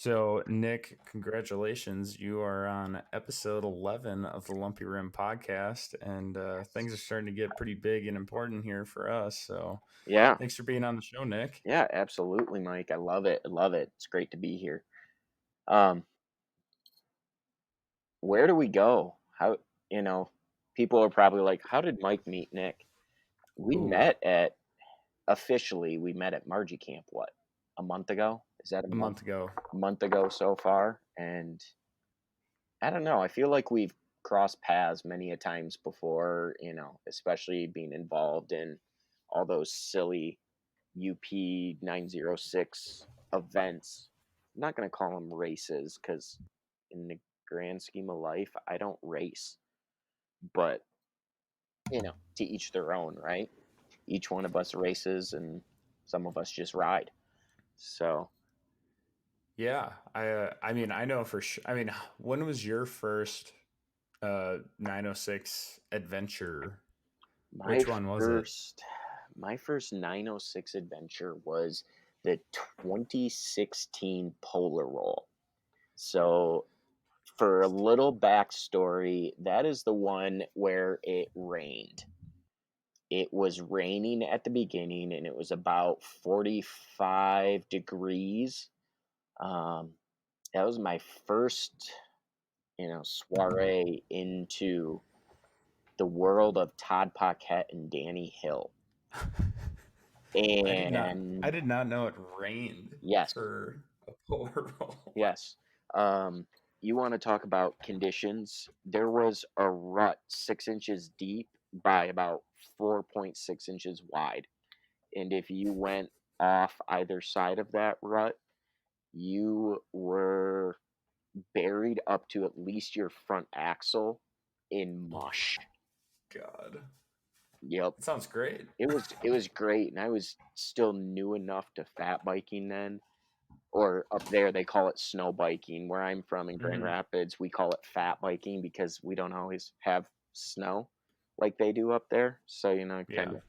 So, Nick, congratulations. You are on episode 11 of the Lumpy Rim podcast, and things are starting to get pretty big and important here for us. So, Yeah, thanks for being on the show, Nick. yeah, absolutely, Mike. I love it. I love it. It's great to be here. Um, where do we go? How, you know, people are probably like, how did Mike meet Nick? We Ooh, met at, officially, we met at Marji Camp, what, a month ago? Is that a a month? month ago. A month ago so far. And I don't know. I feel like we've crossed paths many a times before, especially being involved in all those silly UP 906 events. I'm not going to call them races because, in the grand scheme of life, I don't race. But, to each their own, right? Each one of us races and some of us just ride. So, Yeah, I mean, I know for sure. I mean, when was your first 906 adventure? my Which one was it? first my first 906 adventure was the 2016 Polar Roll. So, for a little backstory, that is the one where it rained. It was raining at the beginning and it was about 45 degrees. Um, that was my first, soiree into the world of Todd Paquette and Danny Hill. I did not. I And did not know it rained yes, for a polar roll. yes. Um, you want to talk about conditions? There was a rut 6 inches deep by about 4.6 inches wide. And if you went off either side of that rut, you were buried up to at least your front axle in mush. God, Yep. that sounds great. It was great, and I was still new enough to fat biking then. Or up there they call it snow biking. Where I'm from in Grand Hmm. Rapids, we call it fat biking because we don't always have snow like they do up there. So, kind Yeah. of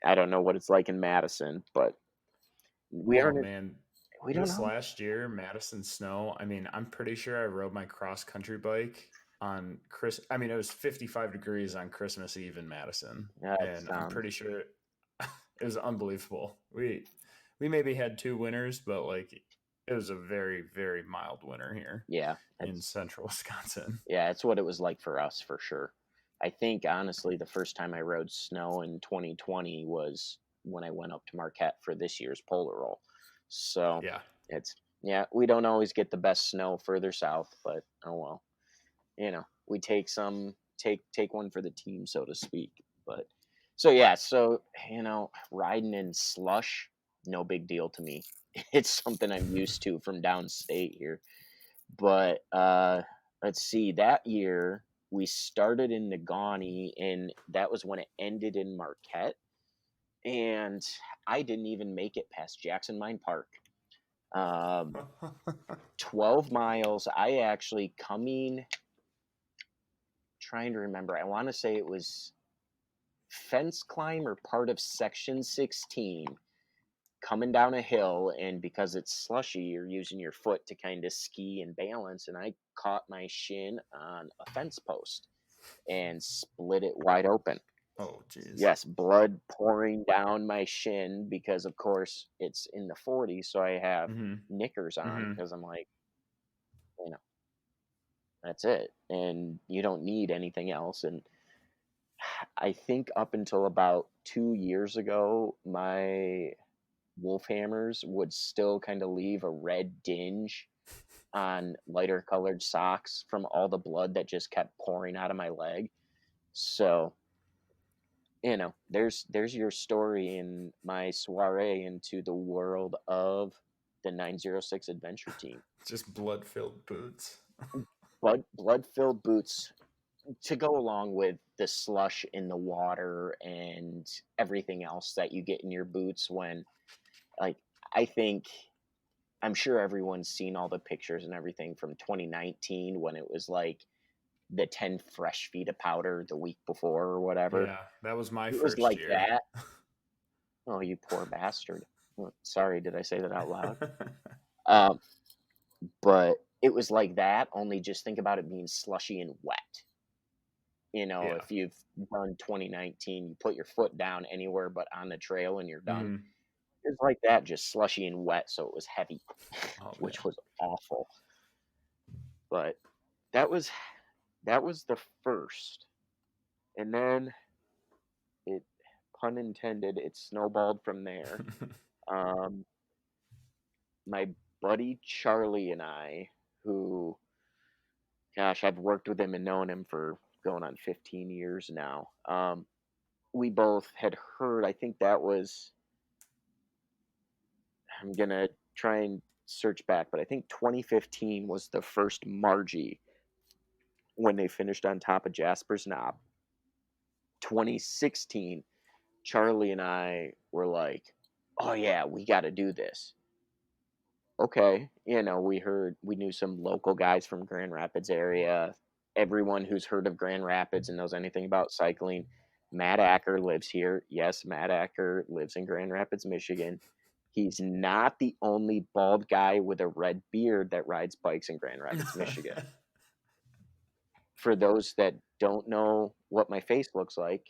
I don't know what it's like in Madison, but we Oh aren't man, we don't this know. last year, Madison snow. I mean, I'm pretty sure I rode my cross country bike on Chris. I mean, it was 55 degrees on Christmas Eve in Madison, That and I'm sounds pretty sure it was unbelievable. We maybe had two winters, but like it was a very mild winter here yeah, in that's central Wisconsin. yeah, it's what it was like for us for sure. I think honestly the first time I rode snow in 2020 was when I went up to Marquette for this year's Polar Roll. So, Yeah. it's yeah, we don't always get the best snow further south, but oh well. We take one for the team, so to speak. But so yeah, so riding in slush, no big deal to me. It's something I'm used to from downstate here. But let's see, that year we started in Negaunee, and that was when it ended in Marquette. And I didn't even make it past Jackson Mine Park. Um, 12 miles. I actually coming, trying to remember, I want to say it was fence climb or part of section 16 coming down a hill, and because it's slushy you're using your foot to kind of ski and balance, and I caught my shin on a fence post and split it wide open. Oh, jeez. Yes, blood pouring down my shin because of course it's in the 40s, so I have Hmm. knickers on Hmm. because I'm like, you know that's it, and you don't need anything else. And I think up until about 2 years ago my wolf hammers would still kind of leave a red dinge on lighter colored socks from all the blood that just kept pouring out of my leg. So, there's your story in my soiree into the world of the 906 adventure team. Just blood-filled boots. Blood filled boots to go along with the slush in the water and everything else that you get in your boots when, like, I think I'm sure everyone's seen all the pictures and everything from 2019 when it was like the 10 fresh feet of powder the week before or whatever. Yeah, that was my It was first like year. that. Oh, you poor bastard. Sorry, did I say that out loud? Um, But it was like that, only just think about it being slushy and wet. Yeah. If you've done 2019, you put your foot down anywhere but on the trail and you're done. Mhm. It was like that, just slushy and wet, so it was heavy, Oh, which yeah. was awful. But that was that was the first. And then it, pun intended, it snowballed from there. Um, my buddy Charlie and I, who, gosh, I've worked with him and known him for going on 15 years now. We both had heard, I think that was, I'm going to try and search back, but I think 2015 was the first Marji when they finished on top of Jasper's Knob. 2016, Charlie and I were like, oh yeah, we got to do this. Okay, we knew some local guys from Grand Rapids area. Everyone who's heard of Grand Rapids and knows anything about cycling, Matt Acker lives here. Yes, Matt Acker lives in Grand Rapids, Michigan. He's not the only bald guy with a red beard that rides bikes in Grand Rapids, Michigan. For those that don't know what my face looks like,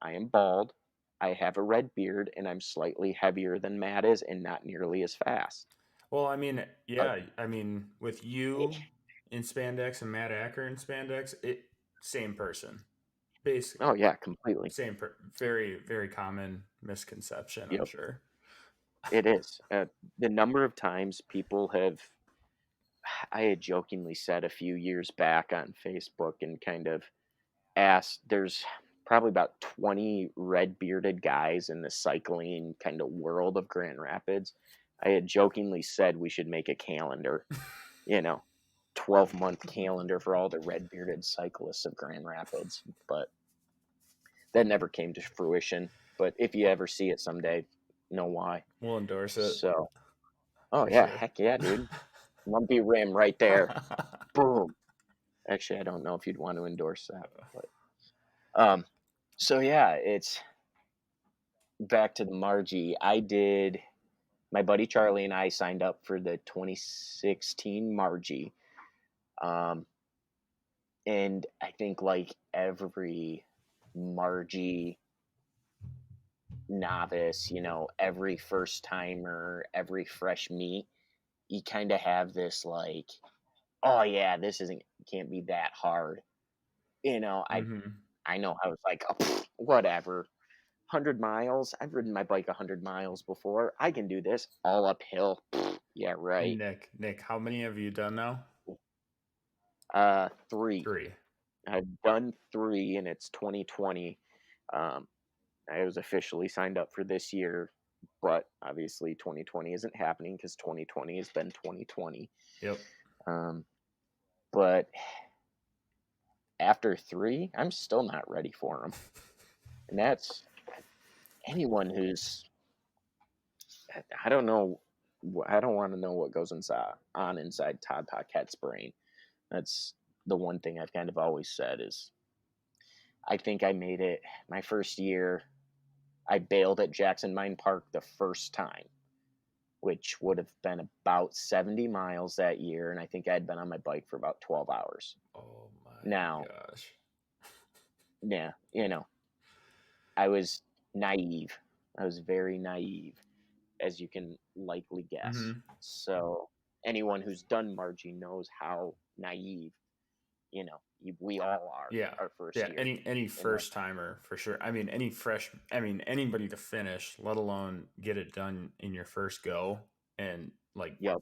I am bald. I have a red beard and I'm slightly heavier than Matt is and not nearly as fast. Well, I mean, Uh, yeah, I mean, with you in spandex and Matt Acker in spandex, same person. Basic oh yeah, completely. very very common misconception, I'm Yep. sure. It is. The number of times people have, I had jokingly said a few years back on Facebook and kind of asked, there's probably about 20 red bearded guys in the cycling kind of world of Grand Rapids. I had jokingly said we should make a calendar, you know, 12-month calendar for all the red bearded cyclists of Grand Rapids. But that never came to fruition. But if you ever see it someday, know why. We'll endorse it So, oh for yeah, sure. heck yeah, dude. Lumpy rim right there. Boom. Actually, I don't know if you'd want to endorse that, but so yeah, it's back to the Marji. My buddy Charlie and I signed up for the 2016 Marji. Um, and I think like every Marji novice, every first timer, every fresh meet, you kind of have this like, oh yeah, this isn't can't be that hard. You know, I Mhm. I know I was like, oh, whatever. 100 miles. I've ridden my bike 100 miles before. I can do this all uphill. Yeah, And right. Nick, how many have you done now? 3. 3. I've done 3 and it's 2020. Um, I was officially signed up for this year, but obviously 2020 isn't happening because 2020 has been 2020. Yep. Um, but after 3, I'm still not ready for them. And that's anyone who's, I don't know, I don't want to know what goes inside Todd Paquette's brain. That's the one thing I've kind of always said is I think I made it my first year. I bailed at Jackson Mine Park the first time, which would have been about 70 miles that year. And I think I'd been on my bike for about 12 hours. Oh my Now, gosh. yeah, I was naive. I was very naive, as you can likely guess. Mhm. So, anyone who's done Margie knows how naive, we all are Yeah. our first Yeah, year. any And that, first timer for sure. I mean, anybody to finish, let alone get it done in your first go and like yep.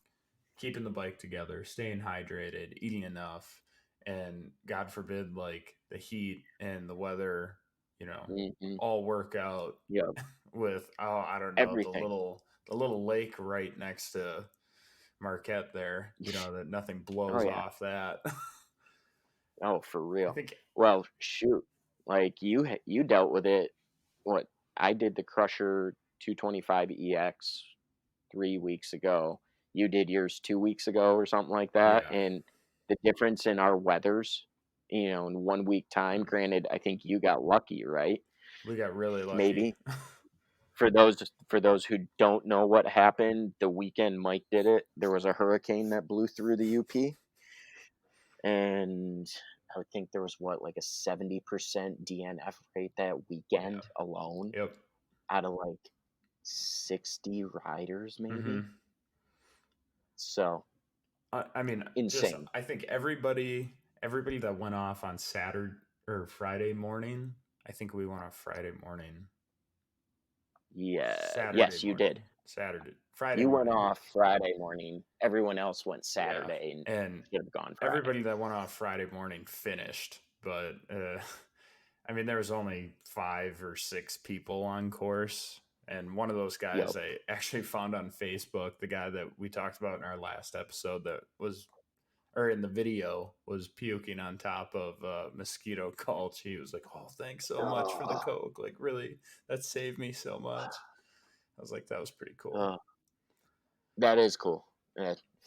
keeping the bike together, staying hydrated, eating enough, and God forbid like the heat and the weather, Hmm. all work out Yep. with I don't know, Everything. the little lake right next to Marquette there, that nothing Oh, blows yeah. off that. Oh, for I real. think Well, shoot. Like you dealt with it. What I did the Crusher 225 EX 3 weeks ago. You did yours 2 weeks ago or something like that. yeah. And the difference in our weathers, in 1 week time. Granted, I think you got lucky, right? We got really lucky. Maybe For those who don't know what happened, the weekend Mike did it, there was a hurricane that blew through the UP, and I would think there was like a 70% DNF rate that Yeah. weekend alone Yep. out of like 60 riders maybe. Mm-hmm. So I mean, just insane. I think everybody that went off on Saturday or Friday morning. I think we went off Friday morning. Yeah. Saturday Yes, you morning. did. Friday You went morning. off Friday morning. Everyone else went Yeah. Saturday and And should have gone Friday. everybody that went off Friday morning finished, but I mean, there was only 5 or 6 people on course, and one of those guys Yep. I actually found on Facebook, the guy that we talked about in our last episode that was, or in the video, was puking on top of Mosquito Gulch. He was like, "Oh, thanks so much for the Oh, Coke. Like, really, that saved me so much." I was like, that was pretty cool. oh, that is cool.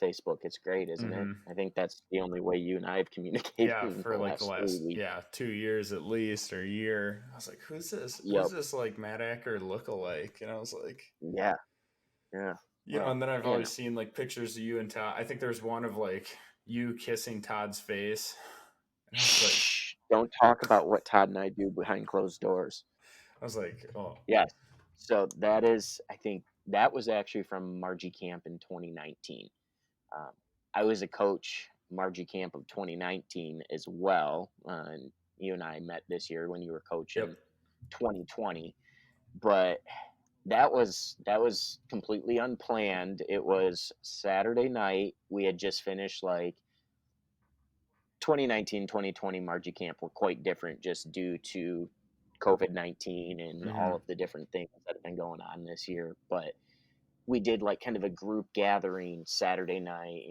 Facebook, it's great, isn't it? Mm-hmm. I think that's the only way you and I have communicated Yeah, in the for like the last 3 weeks. 2 years at least, or a year. I was like, who's this? Yep. Who's this like Matt Acker look-alike? And I was like, Yeah. Yeah. Well, and then I've you always know. seen like pictures of you and Todd. I think there's one of like you kissing Todd's face. And Shh. Don't talk about what Todd and I do behind closed doors. oh, Yes. So that is, I think that was actually from Marji Camp in 2019. Um, I was a coach Marji Camp of 2019 as well. And you and I met this year when you were yep. coaching 2020. But that was completely unplanned. It was Saturday night. We had just finished like 2019, 2020 Marji Camp were quite different just due to COVID-19 and Mm-hmm. all of the different things that have been going on this year. But we did like kind of a group gathering Saturday night,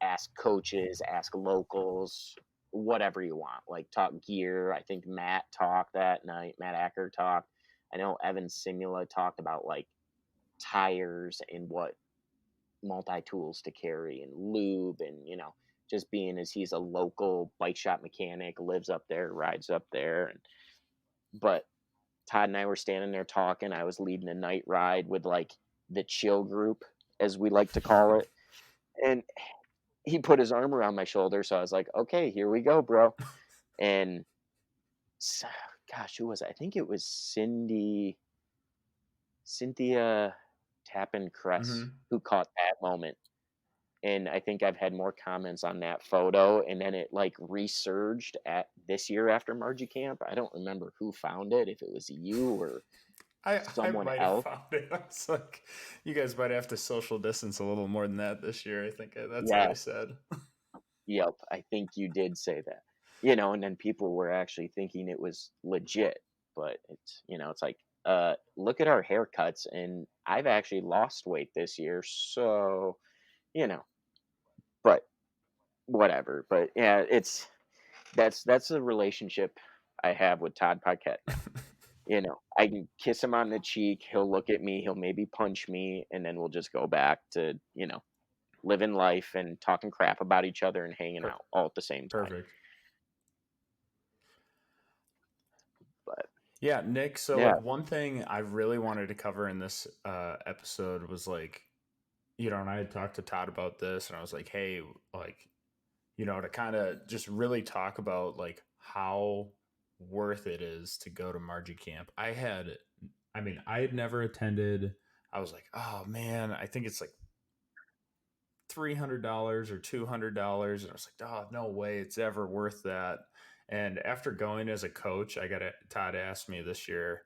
ask coaches, ask locals, whatever you want, like talk gear. I think Matt talked that night, Matt Acker talked. I know Evan Simula talked about like tires and what multi tools to carry and lube and just being as he's a local bike shop mechanic, lives up there, rides up there. And but Todd and I were standing there talking. I was leading a night ride with like the chill group, as we like to call it. And he put his arm around my shoulder, so I was like, okay, here we go, bro. And gosh, who was it? I think it was Cynthia Tappan Cress Mm-hmm. who caught that moment. And I think I've had more comments on that photo, and then it like resurged at this year after Marji Camp. I don't remember who found it, if it was you or I someone might have else. found it. I was like, you guys might have to social distance a little more than that this year. I think that's what Yeah, I said. yep, I think you did say that. And then people were actually thinking it was legit, but it's like, look at our haircuts, and I've actually lost weight this year, so you know, but whatever. But yeah, that's a relationship I have with Todd Paquette now. I can kiss him on the cheek, he'll look at me, he'll maybe punch me, and then we'll just go back to, living life and talking crap about each other and hanging Per- out all at the same time. Perfect. But Yeah, Nick. So, yeah. like, one thing I really wanted to cover in this episode was like, and I had talked to Todd about this, and I was like, hey, like, to kind of just really talk about like how worth it is to go to Margie Camp. I had never attended. I was like, oh man, I think it's like $300 or $200, and I was like, oh no way, it's ever worth that. And after going as a coach, Todd asked me this year,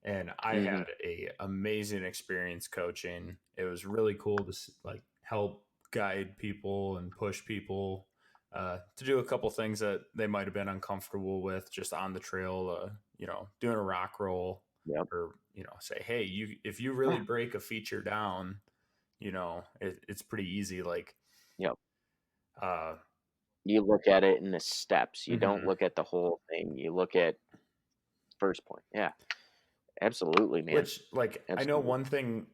and I Hmm. had a amazing experience coaching. It was really cool to like help guide people and push people to do a couple things that they might have been uncomfortable with just on the trail. Doing a rock roll, Yep. or say, hey, if you really Yeah. break a feature down, it's pretty easy. Like, Yep. uh, You look at it in the steps. You don't mm-hmm. look at the whole thing. You look at first point. Yeah. Absolutely, man. Which, like, I know Absolutely. one thing,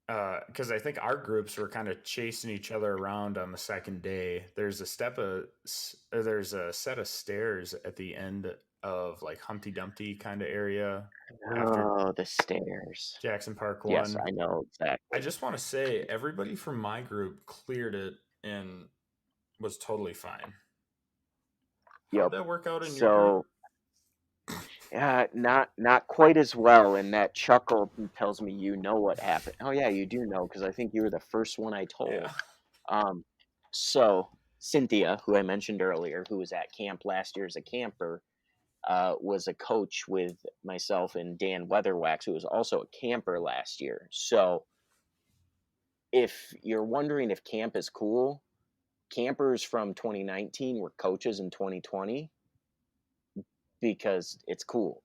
because I think our groups were kind of chasing each other around on the second day. There's a set of stairs at the end of like Humpty Dumpty kind of area after Oh, the stairs. Jackson Park Yes, one. I know I exactly. just want to say everybody from my group cleared it and was totally fine. How'd Yep. that work out in your group? So, yeah, not quite as well. And that chuckle tells me you know what happened. Oh yeah, you do know because I think you were the first one I Yeah. told. Um, so Cynthia, who I mentioned earlier, who was at camp last year as a camper, was a coach with myself and Dan Weatherwax, who was also a camper last year. So if you're wondering if camp is cool, campers from 2019 were coaches in 2020 because it's cool,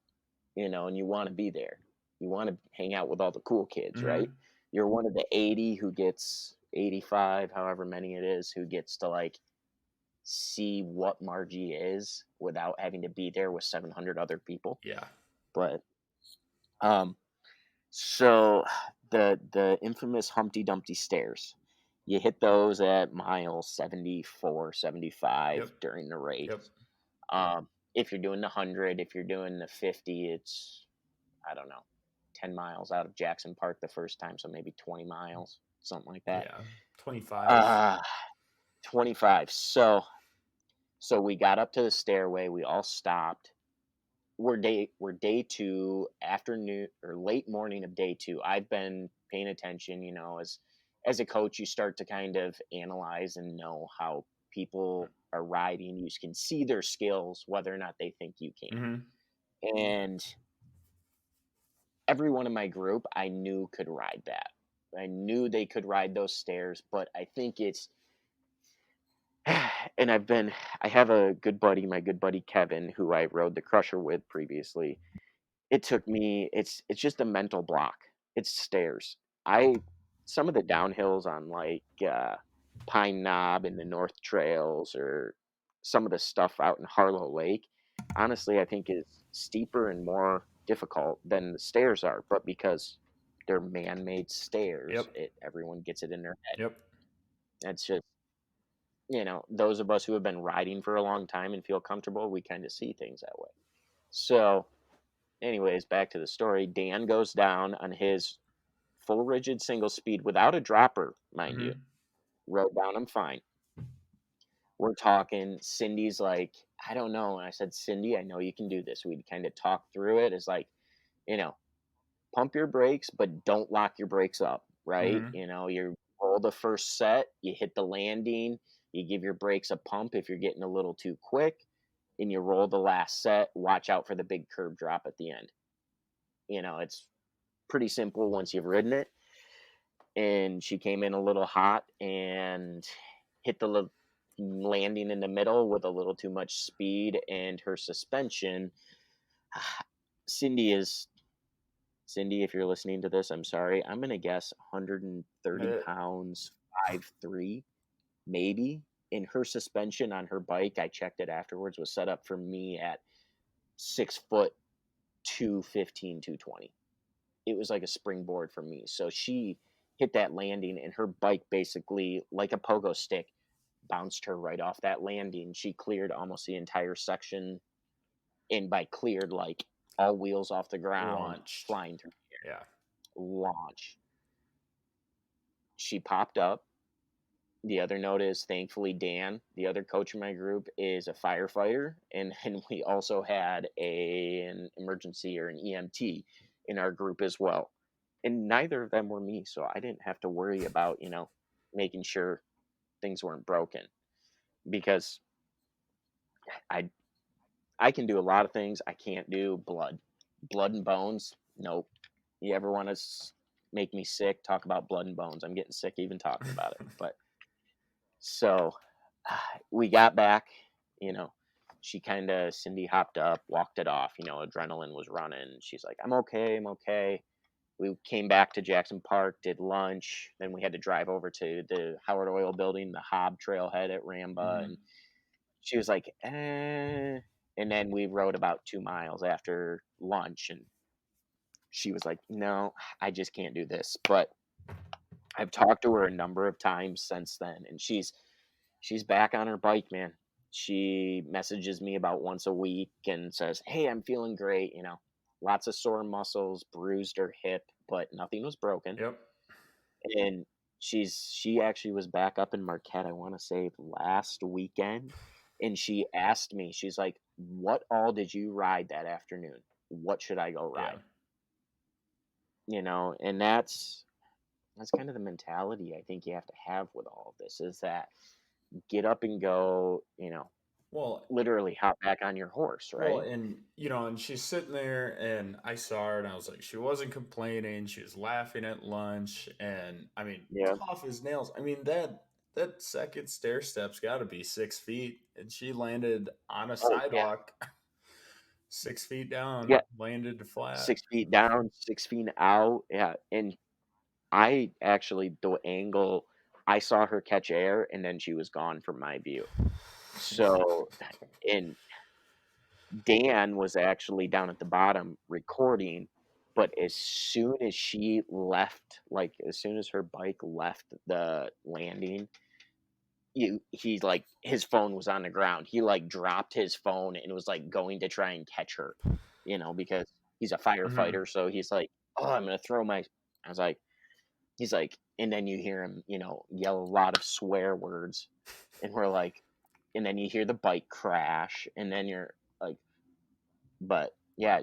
and you want to be there. You want to hang out with all the cool kids, right? Mm-hmm. You're one of the 80 who gets 85, however many it is, who gets to like see what Marji is without having to be there with 700 other people. Yeah. But um so the infamous Humpty Dumpty stairs. You hit those at mile 74, 75 Yep. during the race. Yep. If you're doing the 100, if you're doing the 50, it's, I don't know, 10 miles out of Jackson Park the first time, so maybe 20 miles, something like that. Yeah. 25. Uh 25. So we got up to the stairway, we all stopped. We're day 2, afternoon or late morning of day 2. I've been paying attention, as a coach, you start to kind of analyze and know how people are riding. You can see their skills, whether or not they think you can. Mm-hmm. And everyone in my group I knew could ride that. I knew they could ride those stairs, but I think it's and I have a good buddy, my good buddy Kevin, who I rode the Crusher with previously. It took me it's just a mental block. It's stairs. I Some of the downhills on like Pine Knob and the North Trails, or some of the stuff out in Harlow Lake, honestly I think is steeper and more difficult than the stairs are, but because they're man-made stairs, Yep. everyone gets it in their head. Yep. That's just, those of us who have been riding for a long time and feel comfortable, we kind of see things that way. So anyways, back to the story. Dan goes down on his full rigid single speed without a dropper, mind you. Mm-hmm. Rode down him fine. We're talking. Cindy's like, I don't know. And I said, Cindy, I know you can do this. We'd kind of talk through it. It's like, you know, pump your brakes, but don't lock your brakes up, right? Mm-hmm. You roll the first set, you hit the landing, you give your brakes a pump if you're getting a little too quick, and you roll the last set. Watch out for the big curb drop at the end. It's pretty simple once you've ridden it. And she came in a little hot and hit the landing in the middle with a little too much speed, and her suspension. Cindy is Cindy, if you're listening to this, I'm sorry. I'm gonna guess 130 pounds, 5'3", maybe. And her suspension on her bike, I checked it afterwards, was set up for me at 6', 215, 220. It was like a springboard for me. So she hit that landing, and her bike basically, like a pogo stick, bounced her right off that landing. She cleared almost the entire section, and by cleared, like all wheels off the ground, Launched. flying through the Yeah. air. Launch. She popped up. The other note is, thankfully, Dan, the other coach in my group, is a firefighter, and then we also had an emergency or an EMT in our group as well. And neither of them were me, so I didn't have to worry about, making sure things weren't broken, because I I can do a lot of things. I can't do blood and bones. Nope. You ever want to make me sick? Talk about blood and bones. I'm getting sick even talking about it. But so we got back. You know, Cindy hopped up, walked it off. Adrenaline was running. She's like, I'm okay. I'm okay. We came back to Jackson Park, did lunch. Then we had to drive over to the Howard Oil Building, the Hobb Trailhead at Ramba. Mm-hmm. And she was like, eh. And then we rode about 2 miles after lunch. And she was like, no, I just can't do this. But I've talked to her a number of times since then. And she's back on her bike, man. She messages me about once a week and says, "Hey, I'm feeling great." Lots of sore muscles, bruised her hip, but nothing was broken. Yep. And she actually was back up in Marquette, I want to say last weekend, and she asked me, she's like, "What all did you ride that afternoon? What should I go Yeah. ride?" And that's kind of the mentality I think you have to have with all of this, is that get up and go, Well, literally hop back on your horse, Well, right? and and she's sitting there, and I saw her, and I was like, she wasn't complaining. She was laughing at lunch, and I mean, Yeah. tough as nails. I mean that second stair step's got to be 6 feet, and she landed on a Oh yeah. sidewalk, 6 feet down, Yeah. landed flat. 6 feet down, 6 feet out. Yeah. And I actually, the angle, I saw her catch air and then she was gone from my view. So, and Dan was actually down at the bottom recording, but as soon as she left, like as soon as her bike left the landing, he's like, his phone was on the ground. He like dropped his phone and was like going to try and catch her, because he's a Hmm. firefighter. So he's like, "Oh, I'm gonna throw my." I was like, he's like, and then you hear him, yell a lot of swear words, and we're like, and then you hear the bike crash, and then you're like, but yeah,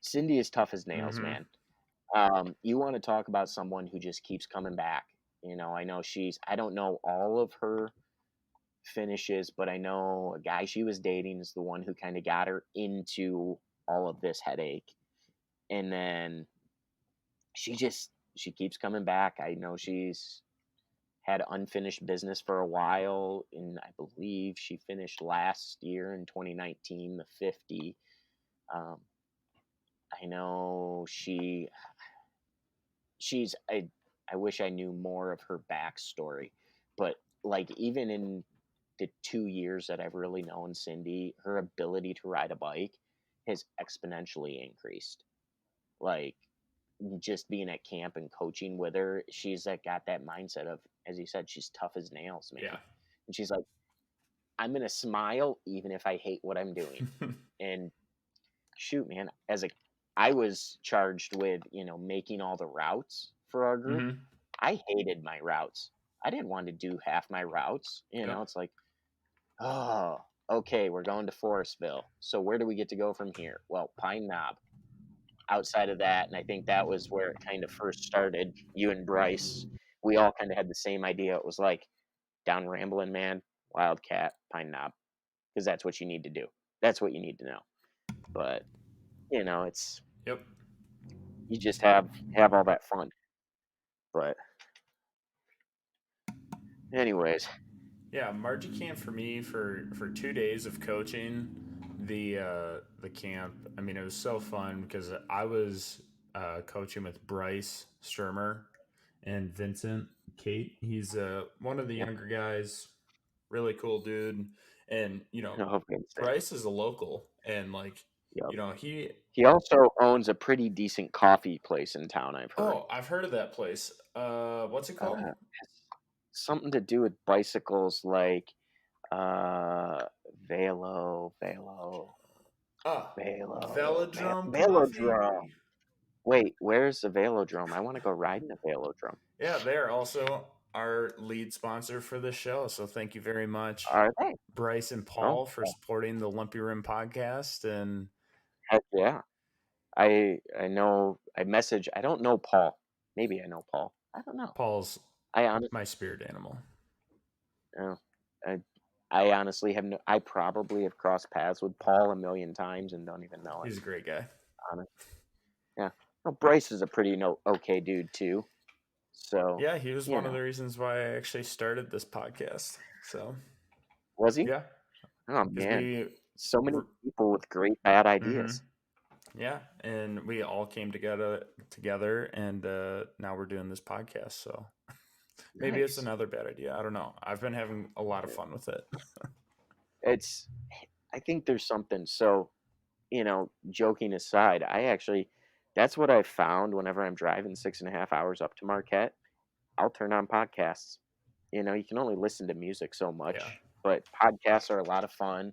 Cindy is tough as nails, Hmm. man. You want to talk about someone who just keeps coming back. I know I don't know all of her finishes, but I know a guy she was dating is the one who kind of got her into all of this headache. And then she keeps coming back. I know she's had unfinished business for a while, and I believe she finished last year in 2019 the 50. Um, I know she's I wish I knew more of her backstory, but like even in the 2 years that I've really known Cindy, her ability to ride a bike has exponentially increased. Like just being at camp and coaching with her, she's like got that mindset of, as you said, she's tough as nails, man. Yeah. And she's like, I'm gonna smile even if I hate what I'm doing. And shoot, man, I was charged with, making all the routes for our group. Hmm. I hated my routes. I didn't want to do half my routes. Yep. It's like, oh, okay, we're going to Forestville. So where do we get to go from here? Well, Pine Knob. Outside of that, and I think that was where it kind of first started. You and Bryce, we all kind of had the same idea. It was like down Ramblin' Man, Wildcat, Pine Knob, because that's what you need to do. That's what you need to know. But it's Yep. you just have all that fun. But anyways, Yeah, Marji camp for me for 2 days of coaching the camp. I mean, it was so fun because I was coaching with Bryce Sturmer and Vincent Kate. He's one of the yeah, younger guys, really cool dude. And no, Vincent. Bryce is a local, and like Yep. he. He also owns a pretty decent coffee place in town, I've heard. Oh, I've heard of that place. What's it called? Has something to do with bicycles, like uh, Velo, Ah, Velodrome Velodrome. Coffee. Wait, where's the Velodrome? I want to go ride in a Velodrome. Yeah, they're also our lead sponsor for this show. So thank you very much, Are they? Bryce and Oh, Paul, for supporting the Lumpy Rim podcast. And heck yeah. I know. I message. I don't know Paul. Maybe I know Paul. I don't know. Paul's I honestly, my spirit animal. no. I, I honestly have no. I probably have crossed paths with Paul a million times and don't even know it. He's a great guy. Honest. Yeah. Well, Bryce is a pretty okay dude too. So, Yeah, he was you one of know, the reasons why I actually started this podcast. So was he? yeah, Oh because man, so many people with great bad mm-hmm, ideas. yeah, and we all came together, and now we're doing this podcast. So maybe it's Nice. another bad idea. I don't know. I've been having a lot of fun with it. It's. I think there's something. So, joking aside, that's what I found whenever I'm driving 6.5 hours up to Marquette. I'll turn on podcasts. You can only listen to music so Yeah. much. but podcasts are a lot of fun.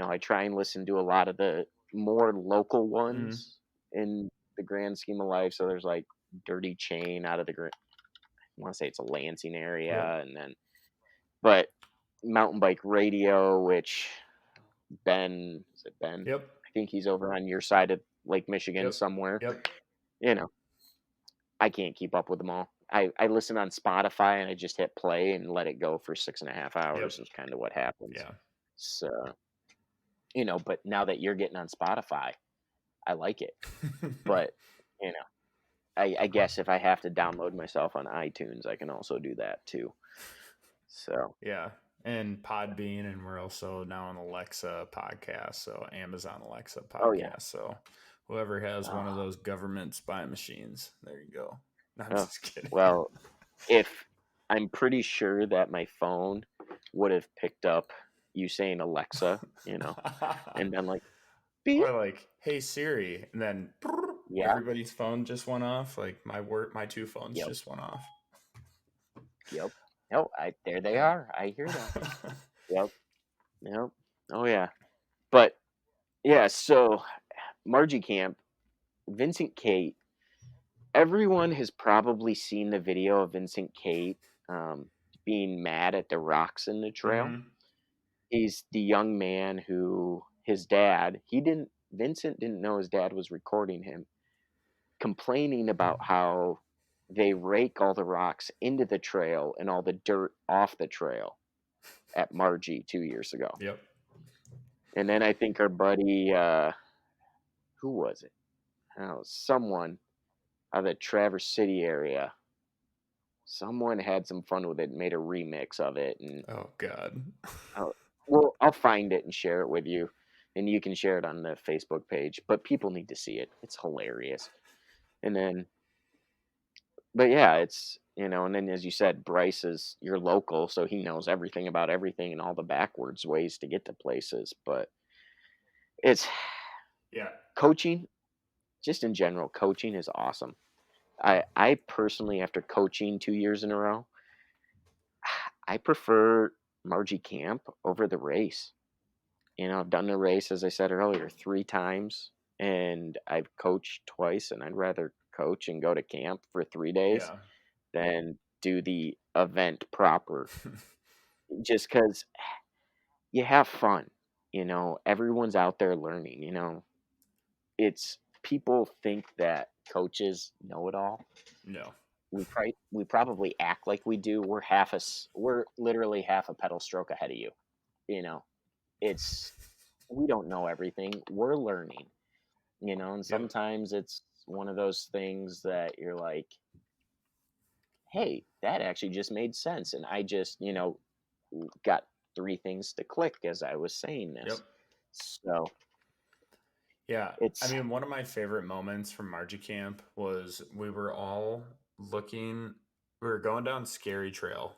I try and listen to a lot of the more local Mm-hmm. ones in the grand scheme of life. So there's like Dirty Chain out of I want to say it's a Lansing Yep. area, and then but mountain bike radio, which is it Ben? Yep. I think he's over on your side of Lake Michigan Yep. somewhere. Yep. You know, I can't keep up with them all. I listen on Spotify and I just hit play and let it go for 6.5 hours Yep. is kind of what happens. Yeah. So, but now that you're getting on Spotify, I like it. But, you know, I guess if I have to download myself on iTunes, I can also do that too. So, Yeah. And Podbean, and we're also now on Alexa podcast, so Amazon Alexa oh yeah. podcast. So whoever has one of Oh, those government spy machines, there you go. No, I'm oh. just kidding. Well, if I'm pretty sure that my phone would have picked up you saying Alexa, and been like, beep. Or like, hey Siri, and then Yeah. everybody's phone just went off. Like my two phones Yep. just went off. Yep. No, there they Yeah. are. I hear them. Yep. Yep. Oh yeah. But yeah, so Marji Camp, Vincent Kate, everyone has probably seen the video of Vincent Kate being mad at the rocks in the trail. Mm-hmm. He's the young man who Vincent didn't know his dad was recording him, complaining about how they rake all the rocks into the trail and all the dirt off the trail at Marji 2 years ago. Yep. And then I think our buddy, who was it? Oh, someone out of the Traverse City area. Someone had some fun with it and made a remix of it. And Oh God. I'll find it and share it with you. And you can share it on the Facebook page. But people need to see it. It's hilarious. And then, but yeah, and then as you said, Bryce is your local, so he knows everything about everything and all the backwards ways to get to places. But it's Yeah. coaching, just in general, coaching is awesome. I personally, after coaching 2 years in a row, I prefer Margie Camp over the race. I've done the race, as I said earlier, 3 times, and I've coached twice, and I'd rather coach and go to camp for 3 days Yeah. than do the event proper. Just because you have fun, everyone's out there learning. It's people think that coaches know it all. No. We probably act like we do. We're literally half a pedal stroke ahead of you. You know, it's we don't know everything. We're learning. And Yep. sometimes it's one of those things that you're like, hey, that actually just made sense, and I just got 3 things to click as I was saying Yep. this. So Yeah. I it's mean, one of my favorite moments from Margie Camp was we were all looking. We were going down Scary Trail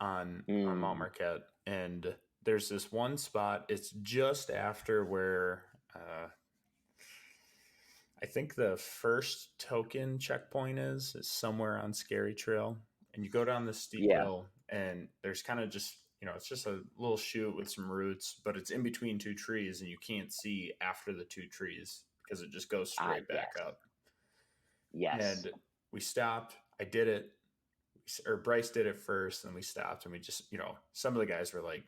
on Mount mm, Marquette, and there's this one spot. It's just after where I think the first token checkpoint is somewhere on Scary Trail, and you go down this steep yeah, hill, and there's kind of just it's just a little chute with some roots, but it's in between two trees, and you can't see after the two trees because it just goes straight back yes, up. yes, And we stopped. I did it, or Bryce did it first, and we stopped, and we just some of the guys were like,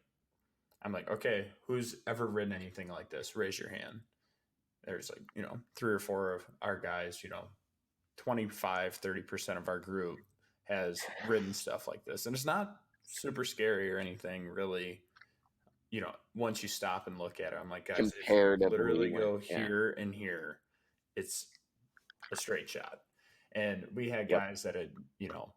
I'm like, okay, who's ever ridden anything like this? Raise your hand. There's like, 3 or 4 of our guys, 25-30% of our group has ridden stuff like this. And it's not super scary or anything really. Once you stop and look at it, I'm like, guys, if you comparatively literally when go yeah, here and here, it's a straight shot. And we had yep, guys that had,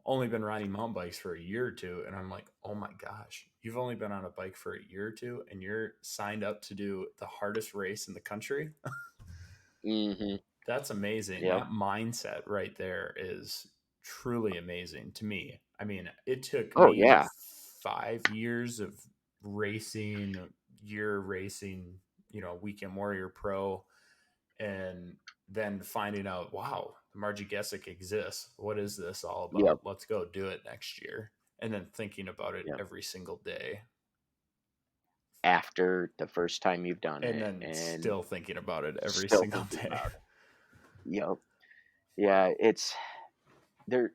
only been riding mountain bikes for a year or two. And I'm like, oh my gosh, you've only been on a bike for a year or two and you're signed up to do the hardest race in the country. mm-hmm, That's amazing. yep, That mindset right there is truly amazing to me. I mean, it took oh me yeah, 5 years of racing, year racing, Weekend Warrior Pro, and then finding out, wow, Marji Gesick exists. What is this all yep, about? Let's go do it next year. And then thinking about it yep. every single day. after the first time you've done And it, then and still thinking about it every still single thinking day. about it. Yep. Yeah, it's there.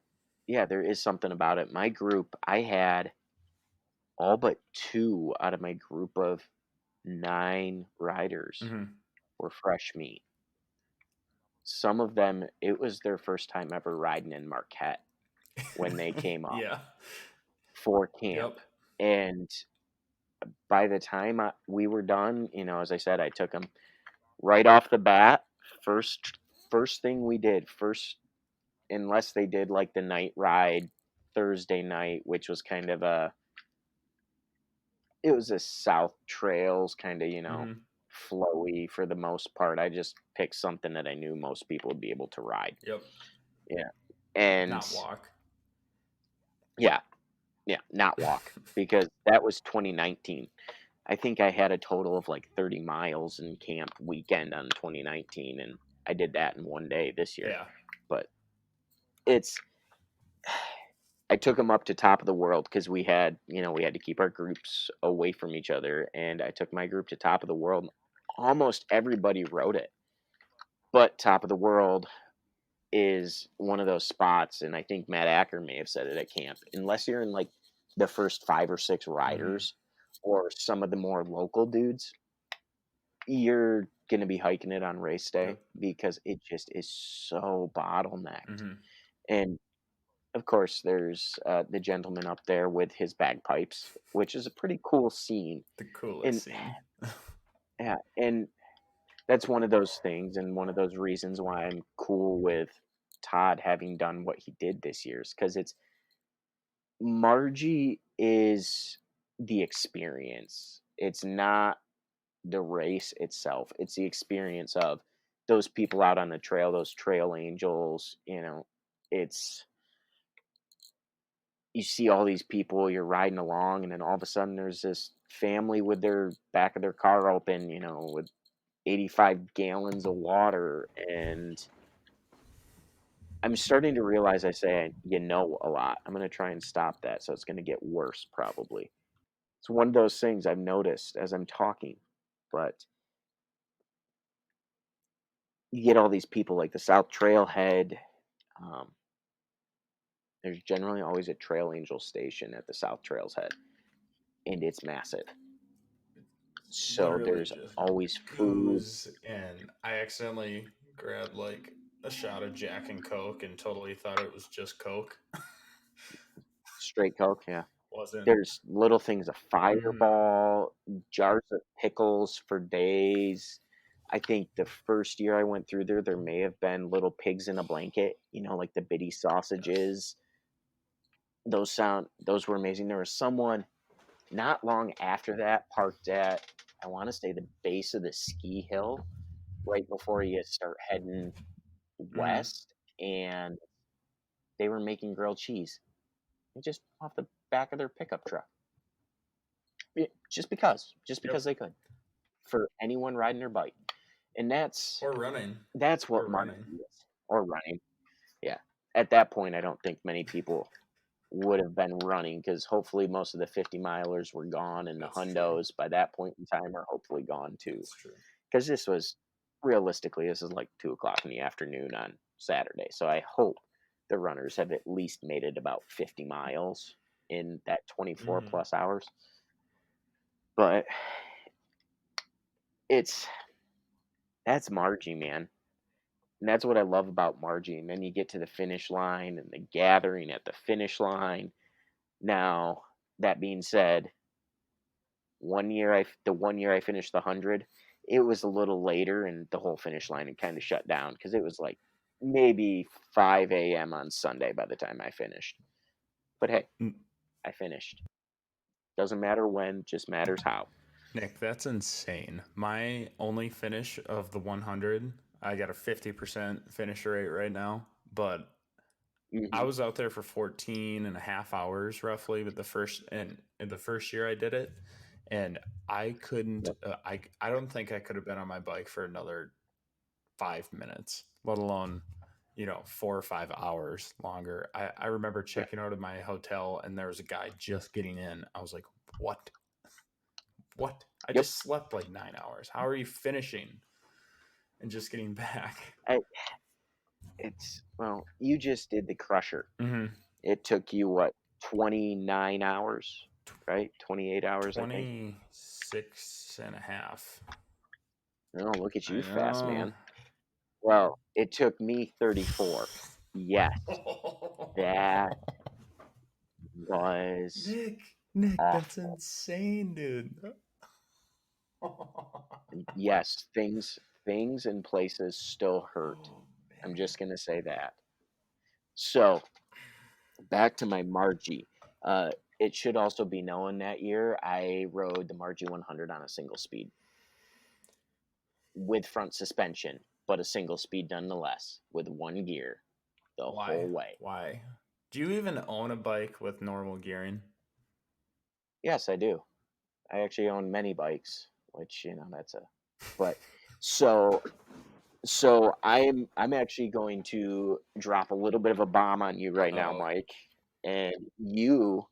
Yeah, there is something about it. My group, I had all but two out of my group of 9 riders Hmm. were fresh meat. Some of them, it was their first time ever riding in Marquette when they came up Yeah. for camp. Yep. And by the time we were done, as I said, I took them right off the bat. First, first thing we did, first, unless they did like the night ride Thursday night, which was kind of it was a South Trails kind of, Hmm. flowy for the most part. I just picked something that I knew most people would be able to ride. Yep. Yeah. And Not walk. yeah, yeah, not walk because that was 2019. I think I had a total of like 30 miles in camp weekend on 2019, and I did that in one day this year. Yeah. But it's I took them up to top of the world because we had to keep our groups away from each other, and I took my group to top of the world. Almost everybody rode it, but top of the world is one of those spots, and I think Matt Acker may have said it at camp. Unless you're in like the first 5 or 6 Hmm. riders, or some of the more local dudes, you're gonna be hiking it on race day Yep. because it just is so bottlenecked. Hmm. And of course, there's the gentleman up there with his bagpipes, which is a pretty cool scene. The coolest And scene. yeah, and that's one of those things, and one of those reasons why I'm cool with Todd having done what he did this year, is because it's Marji is the experience. It's not the race itself. It's the experience of those people out on the trail, those trail angels. It's you see all these people, you're riding along, and then all of a sudden there's this family with their back of their car open, with 85 gallons of water. And I'm starting to realize I say a lot. I'm going to try and stop that. So it's going to get worse probably. It's one of those things I've noticed as I'm talking. But you get all these people like the South Trailhead. Um, there's generally always a Trail Angel station at the South Trails Head, and it's massive. So Literally there's just always food, booze, and I accidentally grabbed like a shot of Jack and Coke and totally thought it was just Coke. straight Coke. Yeah. Wasn't. There's little things, a Hmm. fireball, jars of pickles for days. I think the first year I went through there, there may have been little pigs in a blanket, like the bitty Yes. sausages. Those were amazing. There was someone not long after that parked at, I want to say, the base of the ski hill right before you start heading Hmm. west, and they were making grilled cheese just off the back of their pickup truck. Just Yep. because they could, for anyone riding their bike. And that's Or running. that's what Or Marji running. is. Or running. Yeah. At that point I don't think many people would have been running, because hopefully most of the 50 milers were gone, and the That's true. hundos by that point in time are hopefully gone too. That's true. Because this is like 2 o'clock in the afternoon on Saturday. So I hope the runners have at least made it about 50 miles in that 24 Hmm. plus hours. But it's that's Margie, man. And that's what I love about Margie. And then you get to the finish line and the gathering at the finish line. Now, that being said, the 1 year I finished the 100, it was a little later, and the whole finish line had kind of shut down because it was like maybe 5 a.m. on Sunday by the time I finished. But hey, I finished. Doesn't matter when, just matters how. Nick, that's insane. My only finish of the 100, I got a 50% finish rate right now, but I Hmm. was out there for 14 and a half hours roughly with the first and in the first year I did it, and I couldn't Yep. I don't think I could have been on my bike for another 5 minutes, let alone 4 or 5 hours longer. I remember Yeah. checking out of my hotel and there was a guy just getting in. I was like, what? what? I Yep. just slept like 9 hours. How are you finishing and just getting back? I, well, you just did the crusher. Mm-hmm. It took you what, 29 hours, right? 28 hours, I think. 26 and a half. Oh, look at I you, fast know. man. Well, it took me 34. Yes, that was Nick, Nick, that's awful. insane, dude. Yes, things and places still hurt. Oh I'm man. just gonna say that. So back to my Marji. It should also be known that year I rode the Marji 100 on a single speed with front suspension, but a single speed nonetheless, with one gear the Why? whole way. Why? Do you even own a bike with normal gearing? Yes, I do. I actually own many bikes, which that's a. But so I'm actually going to drop a little bit of a bomb on you right now, Oh, Mike, and you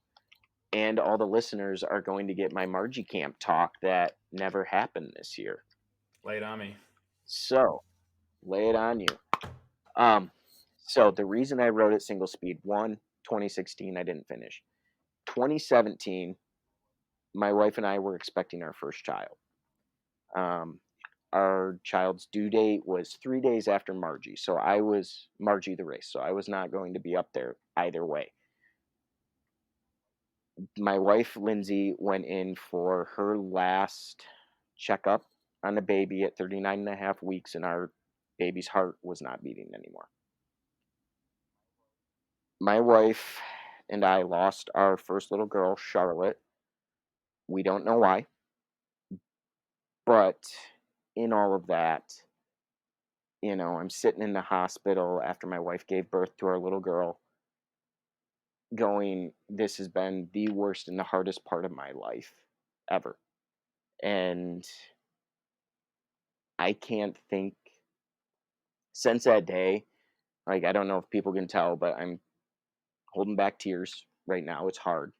and all the listeners are going to get my Margie Camp talk that never happened this year. lay it on me. So lay it on you. Um, so the reason I wrote it single speed, 2016, I didn't finish. 2017, my wife and I were expecting our first child. Um, our child's due date was 3 days after Margie. So I was Margie the race. So I was not going to be up there either way. My wife, Lindsay, went in for her last checkup on the baby at 39 and a half weeks, and our baby's heart was not beating anymore. My wife and I lost our first little girl, Charlotte. We don't know why, but in all of that, I'm sitting in the hospital after my wife gave birth to our little girl, going, this has been the worst and the hardest part of my life ever. And I can't think, since that day, like, I don't know if people can tell, but I'm holding back tears right now. It's hard.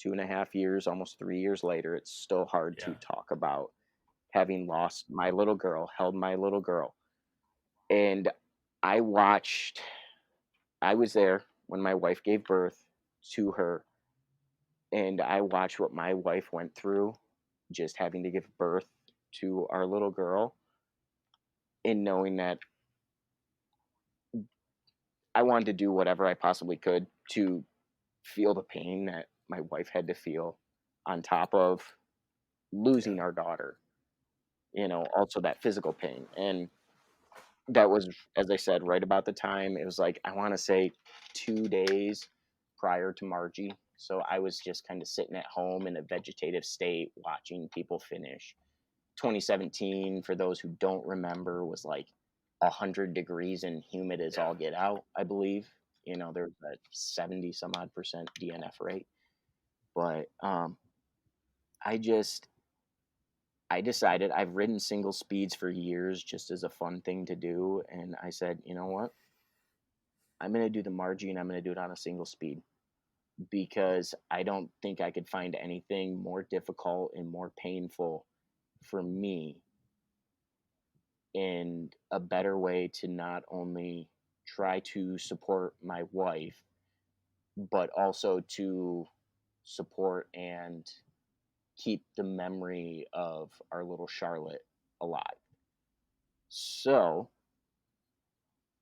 2.5 years, almost 3 years later, it's still hard Yeah. to talk about having lost my little girl, held my little girl. And I watched, I was there when my wife gave birth to her, and I watched what my wife went through just having to give birth to our little girl, and knowing that I wanted to do whatever I possibly could to feel the pain that my wife had to feel on top of Yeah. losing our daughter, also that physical pain. And that was, as I said, right about the time. It was like, I want to say 2 days prior to Margie. So I was just kind of sitting at home in a vegetative state watching people finish. 2017, for those who don't remember, was like 100 degrees and humid as Yeah. all get out, I believe. There's a 70 some odd percent DNF rate. But I just, I decided, I've ridden single speeds for years just as a fun thing to do. And I said, you know what? I'm going to do the Margie, and I'm going to do it on a single speed, because I don't think I could find anything more difficult and more painful for me, and a better way to not only try to support my wife, but also to support and keep the memory of our little Charlotte alive. So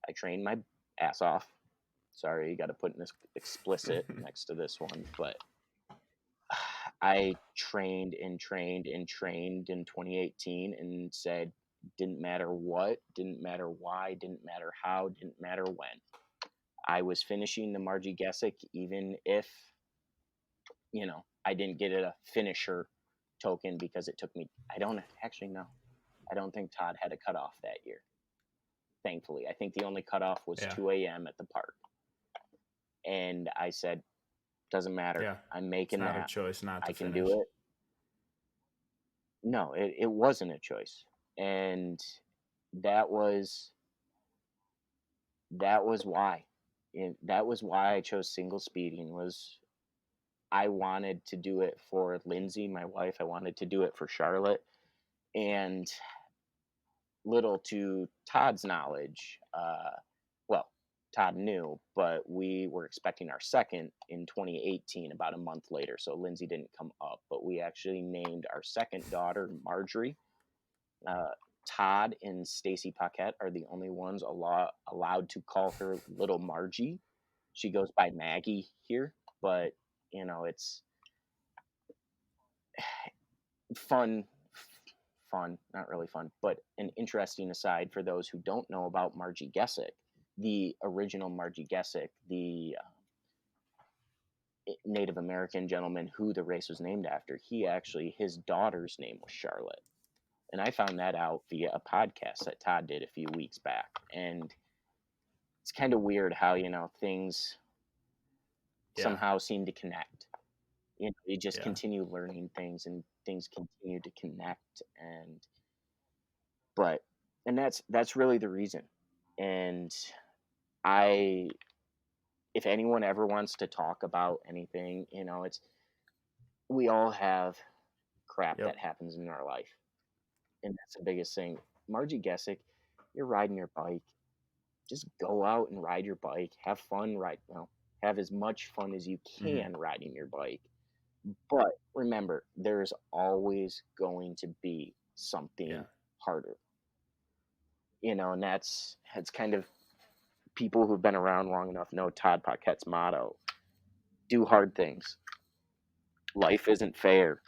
I trained my ass off. Sorry, you got to put in this explicit next to this one, but I trained and trained and trained in 2018, and said, didn't matter what, didn't matter why, didn't matter how, didn't matter when. I was finishing the Marji Gesick, even if, I didn't get a finisher token, because it took me, I don't actually know. I don't think Todd had a cutoff that year. Thankfully, I think the only cutoff was Yeah. 2 a.m. at the park. And I said, doesn't matter. Yeah. I'm It's making not a that. choice not I to can finish. do it. No, it wasn't a choice. And that was that was why. That was why I chose single speeding. Was I wanted to do it for Lindsay, my wife. I wanted to do it for Charlotte. And little to Todd's knowledge, well, Todd knew, but we were expecting our second in 2018, about a month later. So Lindsay didn't come up, but we actually named our second daughter Marjorie. Uh, Todd and Stacy Paquette are the only ones allowed to call her Little Marji. She goes by Maggie here, but it's fun, not really fun, but an interesting aside for those who don't know about Marji Gesick, the original Marji Gesick, the Native American gentleman who the race was named after. His daughter's name was Charlotte. And I found that out via a podcast that Todd did a few weeks back. And it's kind of weird how, things somehow seem to connect. You just continue learning things and things continue to connect. And that's really the reason. And if anyone ever wants to talk about anything, we all have crap that happens in our life. And that's the biggest thing. Marji Gesick, you're riding your bike. Just go out and ride your bike. Have fun, have as much fun as you can riding your bike. But remember, there's always going to be something harder. And that's kind of, people who've been around long enough know Todd Paquette's motto: do hard things. Life isn't fair.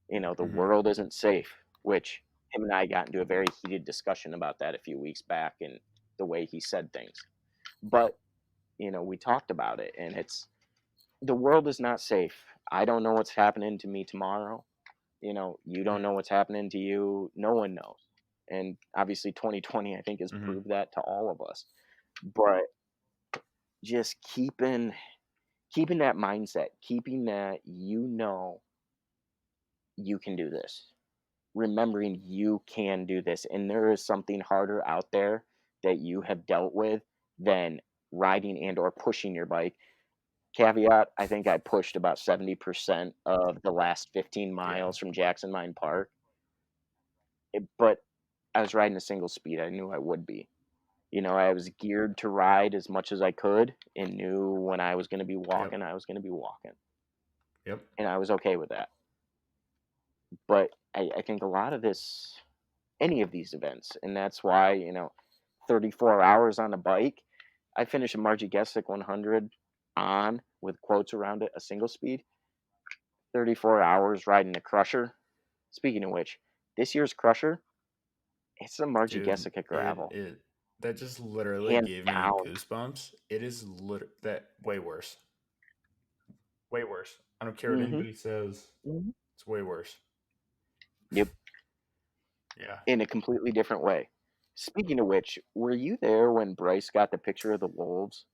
The world isn't safe, which him and I got into a very heated discussion about that a few weeks back and the way he said things. But, we talked about it, and the world is not safe. I don't know what's happening to me tomorrow. You don't know what's happening to you. No one knows. And obviously 2020, I think, has proved that to all of us. But just keeping that mindset, keeping that, you can do this. Remembering you can do this, and there is something harder out there that you have dealt with than riding and or pushing your bike. Caveat, I think I pushed about 70% of the last 15 miles from Jackson Mine Park. But I was riding a single speed. I knew I would be. I was geared to ride as much as I could and knew when I was going to be walking, I was going to be walking. Yep. And I was okay with that. But I think a lot of this, any of these events, and that's why, 34 hours on a bike, I finished a Marji Gesick 100 on, with quotes around it, a single speed, 34 hours riding a Crusher. Speaking of which, this year's Crusher, it's a Marji Gesick at gravel. That just literally Hands gave down. me goosebumps. It is that way worse. Way worse. I don't care what anybody says. It's way worse. Yep. Yeah. In a completely different way. Speaking of which, were you there when Bryce got the picture of the wolves?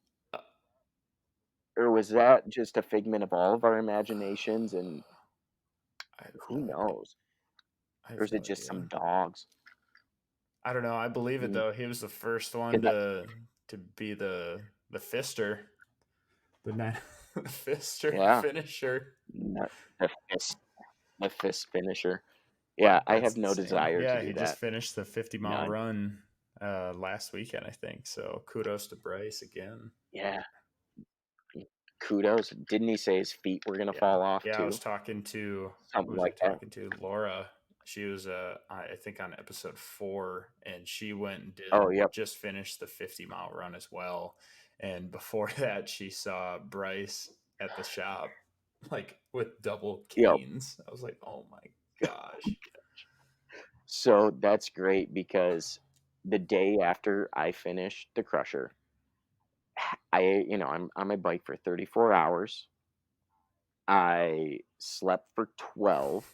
Or was that just a figment of all of our imaginations, and who knows? Or is it just some dogs? I don't know. I believe it though. He was the first one to be the fister, the fister finisher. The fist finisher. Yeah, I have no desire to do that. He just finished the 50-mile run last weekend, I think. So kudos to Bryce again. Yeah. Kudos. Didn't he say his feet were gonna fall off too? I was talking to Laura. She was I think on episode 4, and she went and did just finished the 50-mile run as well. And before that, she saw Bryce at the shop, like with double canes. I was like, oh my gosh. So that's great, because the day after I finished the Crusher, I'm on my bike for 34 hours. I slept for 12,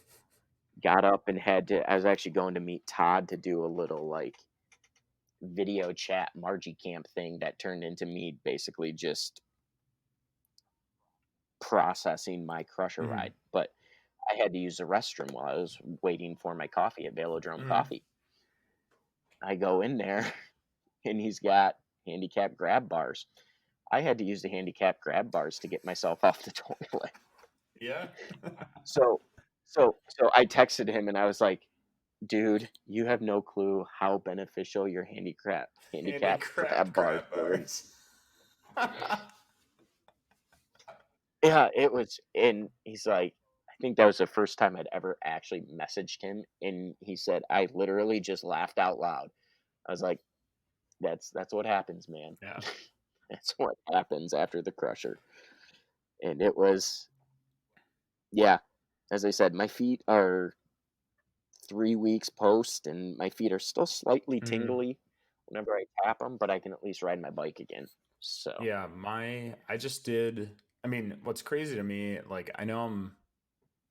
got up and I was actually going to meet Todd to do a little like video chat Marji camp thing that turned into me basically just processing my Crusher ride. But I had to use the restroom while I was waiting for my coffee at Velodrome Coffee. I go in there and he's got handicap grab bars. I had to use the handicap grab bars to get myself off the toilet. Yeah. So I texted him and I was like, dude, you have no clue how beneficial your handicap Handicraft grab bars grab were. bars. Yeah, it was. And he's like, I think that was the first time I'd ever actually messaged him. And he said, I literally just laughed out loud. I was like, that's what happens, man. Yeah. That's what happens after the crusher. And it was, yeah, as I said, my feet are 3 weeks post, and my feet are still slightly Mhm. tingly whenever I tap them, but I can at least ride my bike again. So, Yeah, I just did. I mean, what's crazy to me, like, I know I'm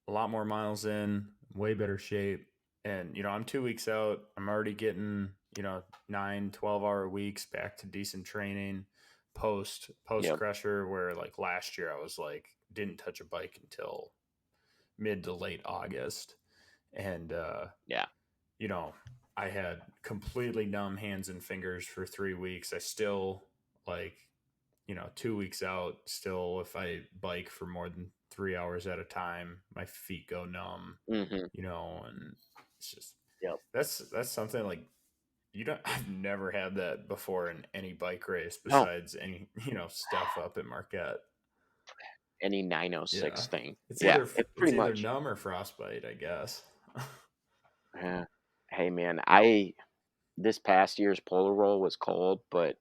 a lot more miles in, way better shape. And, I'm 2 weeks out. I'm already getting, 9, 12 hour weeks back to decent training post yep. crusher, where like last year I was like, didn't touch a bike until mid to late August. And, Yeah. you know, I had completely numb hands and fingers for 3 weeks. I still like 2 weeks out, still, if I bike for more than 3 hours at a time, my feet go numb, Hmm. and it's just, Yep. that's something like I've never had that before in any bike race No, besides any, stuff up at Marquette. any Yeah. 906 thing. It's Yeah, either, it it's pretty either much. numb or frostbite, I guess. Yeah. Hey, man, this past year's polar roll was cold, but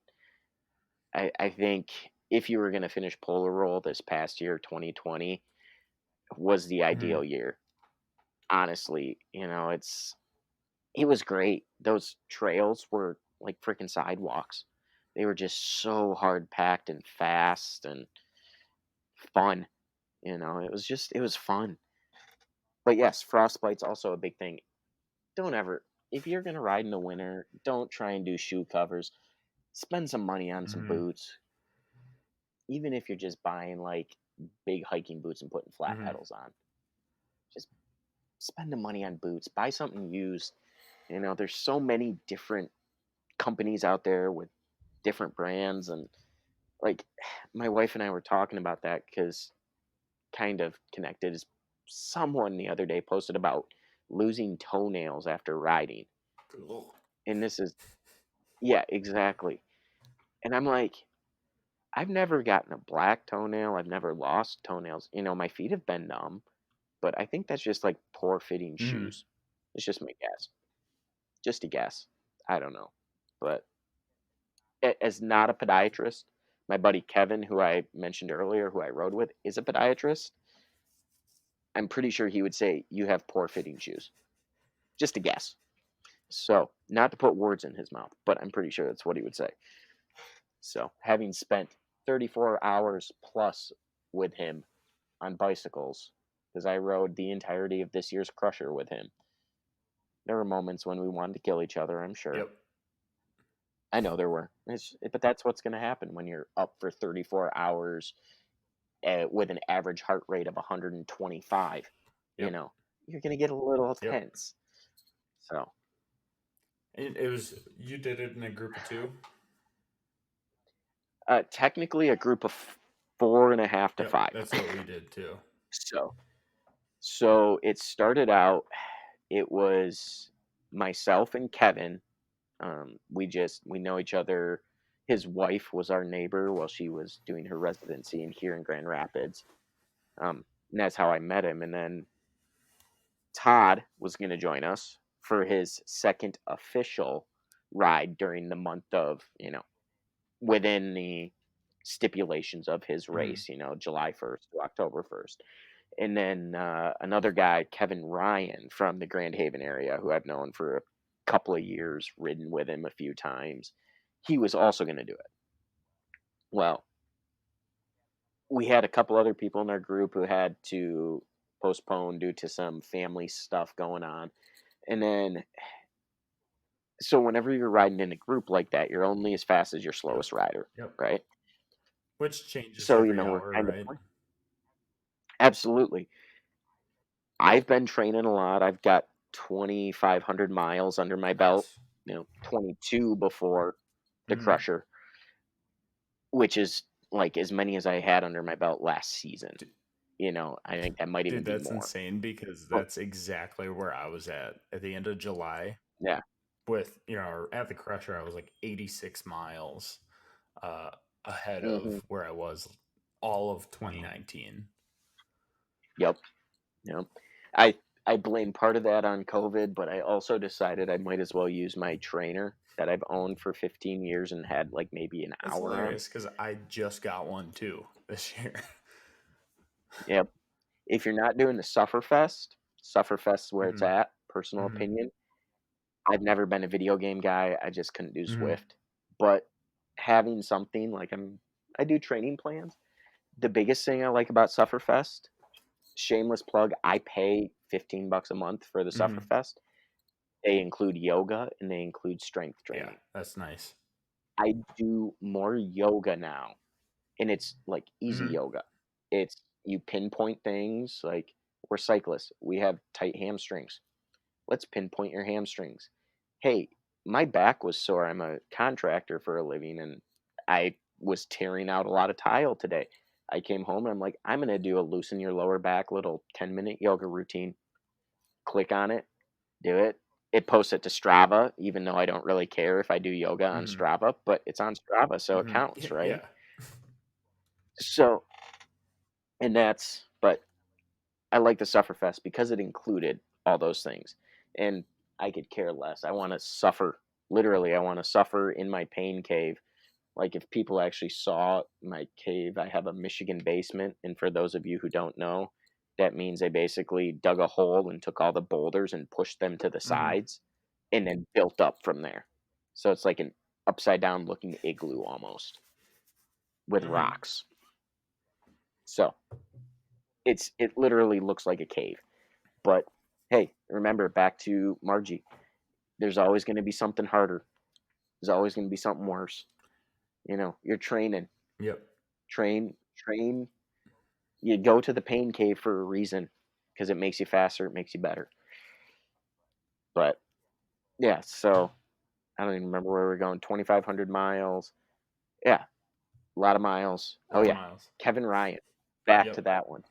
I think if you were going to finish polar roll this past year, 2020, was the Mhm. ideal year. Honestly, it was great. Those trails were like freaking sidewalks. They were just so hard packed and fast and fun. It was fun. But yes, frostbite's also a big thing. Don't ever, if you're gonna ride in the winter, don't try and do shoe covers. Spend some money on some Mhm. boots, even if you're just buying like big hiking boots and putting flat Mhm. pedals on. Just spend the money on boots. Buy something used. There's so many different companies out there with different brands, and like my wife and I were talking about that because kind of connected is someone the other day posted about losing toenails after riding. Cool. And this is, yeah, exactly. And I'm like, I've never gotten a black toenail. I've never lost toenails. My feet have been numb, but I think that's just like poor fitting Mhm. shoes. It's just my guess. Just a guess. I don't know. But as not a podiatrist, my buddy Kevin, who I mentioned earlier, who I rode with, is a podiatrist. I'm pretty sure he would say you have poor fitting shoes. Just a guess. So, not to put words in his mouth, but I'm pretty sure that's what he would say. So, having spent 34 hours plus with him on bicycles, because I rode the entirety of this year's Crusher with him, there were moments when we wanted to kill each other, I'm sure. Yep. I know there were. But that's what's going to happen when you're up for 34 hours with an average heart rate of 125. You Yep. know, you're going to get a little Yep. tense. So, It was, you did it in a group of two. technically a group of 4.5 to Yep. 5. That's what we did too. So, so it started out, it was myself and Kevin. We know each other. His wife was our neighbor while she was doing her residency in here in Grand Rapids. And that's how I met him. And then Todd was going to join us for his second official ride during the month of, within the stipulations of his Mhm. race, July 1st to October 1st. And then another guy, Kevin Ryan from the Grand Haven area, who I've known for a couple of years, ridden with him a few times, he was also going to do it. Well, we had a couple other people in our group who had to postpone due to some family stuff going on. And then, so whenever you're riding in a group like that, you're only as fast as your Yep. slowest rider, Yep. right? Which changes So, every we're hour, kind of, right? absolutely. I've been training a lot. I've got 2,500 miles under my belt, Nice. 22 before the Mm-hmm. Crusher, which is like as many as I had under my belt last season. I think that might even Dude, be that's more. insane because Oh, that's exactly where I was at the end of July yeah. with, at the Crusher, I was like 86 miles uh, ahead Hmm. of where I was all of 2019. Yep. Yep. I I blame part of that on COVID, but I also decided I might as well use my trainer that I've owned for 15 years and had like maybe an That's hour on. hilarious because I just got one too this year. Yep. If you're not doing the Sufferfest is where it's Hmm. at, personal Hmm. opinion. I've never been a video game guy. I just couldn't do Hmm. Swift. But having something like I do training plans. The biggest thing I like about Sufferfest, shameless plug, I pay $15 a month for the Hmm. Sufferfest. They include yoga and they include strength Yeah, training. that's nice. I do more yoga now, and it's like easy Hmm. yoga. It's you pinpoint things like we're cyclists. We have tight hamstrings. Let's pinpoint your hamstrings. Hey, my back was sore. I'm a contractor for a living and I was tearing out a lot of tile today. I came home and I'm like, I'm going to do a loosen your lower back little 10-minute yoga routine. Click on it, do it. It posts it to Strava, even though I don't really care if I do yoga on Hmm. Strava, but it's on Strava, so it Hmm. counts, right? Yeah. So, but I like the Sufferfest because it included all those things. And I could care less. I want to suffer. Literally, I want to suffer in my pain cave. Like if people actually saw my cave, I have a Michigan basement. And for those of you who don't know, that means they basically dug a hole and took all the boulders and pushed them to the Hmm. sides and then built up from there. So it's like an upside down looking igloo almost with Hmm. rocks. So it literally looks like a cave. But hey, remember back to Marji. There's always going to be something harder. There's always going to be something worse. You're training, Yep. train. You go to the pain cave for a reason because it makes you faster, it makes you better. But yeah, so I don't even remember where we're going. 2,500 miles. Yeah, a lot of miles. A Oh lot of yeah, miles. Kevin Ryan. Back to Yep. that one.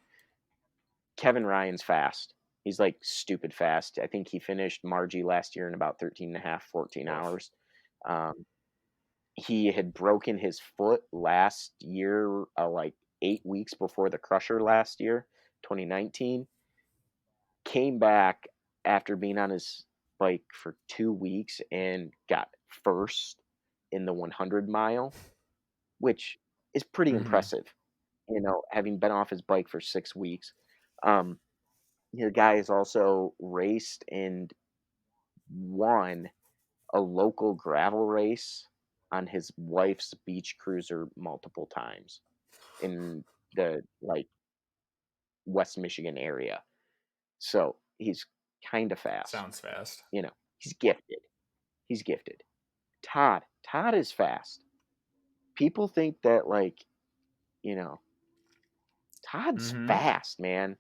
Kevin Ryan's fast. He's like stupid fast. I think he finished Marji last year in about 13 and a half, 14 Oof. hours. Um, he had broken his foot last year, like 8 weeks before the Crusher last year, 2019. Came back after being on his bike for 2 weeks and got first in the 100 mile, which is pretty Hmm. impressive. Having been off his bike for 6 weeks. Um, the guy has also raced and won a local gravel race on his wife's beach cruiser multiple times in the like West Michigan area. So he's kind of fast. Sounds fast. He's gifted. He's gifted. Todd is fast. People think that you know, Todd's Hmm. fast, man.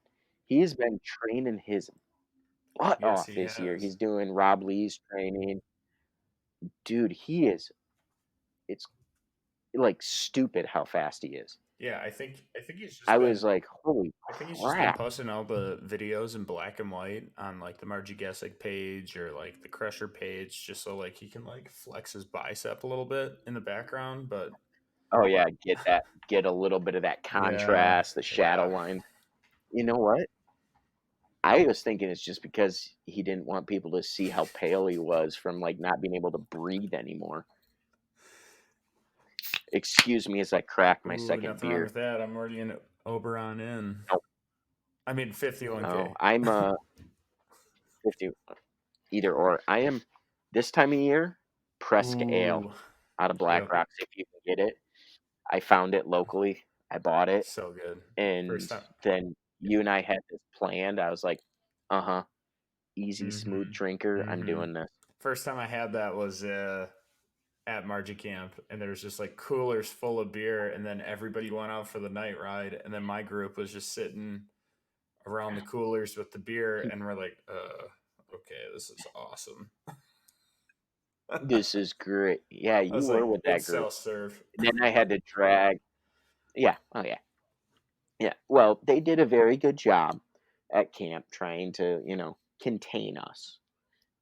He has been training his butt Yes, off he this year. has. He's doing Rob Lee's training. Dude, it's like stupid how fast he is. Yeah, I think he's I just was been like, holy I think he's just been crap. posting all the videos in black and white on like the Marji Gesick page or like the Crusher page, just so like he can like flex his bicep a little bit in the background. But Oh yeah, get a little bit of that yeah, contrast, the shadow yeah. lines. You know what? I was thinking it's just because he didn't want people to see how pale he was from like not being able to breathe anymore. Excuse me as I crack my Ooh, second nothing wrong beer. with that. I'm already in Oberon in. No, I mean no, 51K. I'm 50 either or. I am this time of year Presque Ale Ooh, out of Black yep, Rocks if you can get it. I found it locally. I bought it so good. First and time. then you and I had this planned. I was like, "Uh-huh, easy smooth Mm-hmm. drinker. I'm Mm-hmm. doing this." First time I had that was at Marji Camp, and there was just like coolers full of beer, and then everybody went out for the night ride, and then my group was just sitting around the coolers with the beer, and we're like, okay, this is awesome. This is great. Yeah, I you was were like, with that it's group. self serve. Then I had to drag. Yeah. Oh yeah. Yeah. Well, they did a very good job at camp trying to, contain us.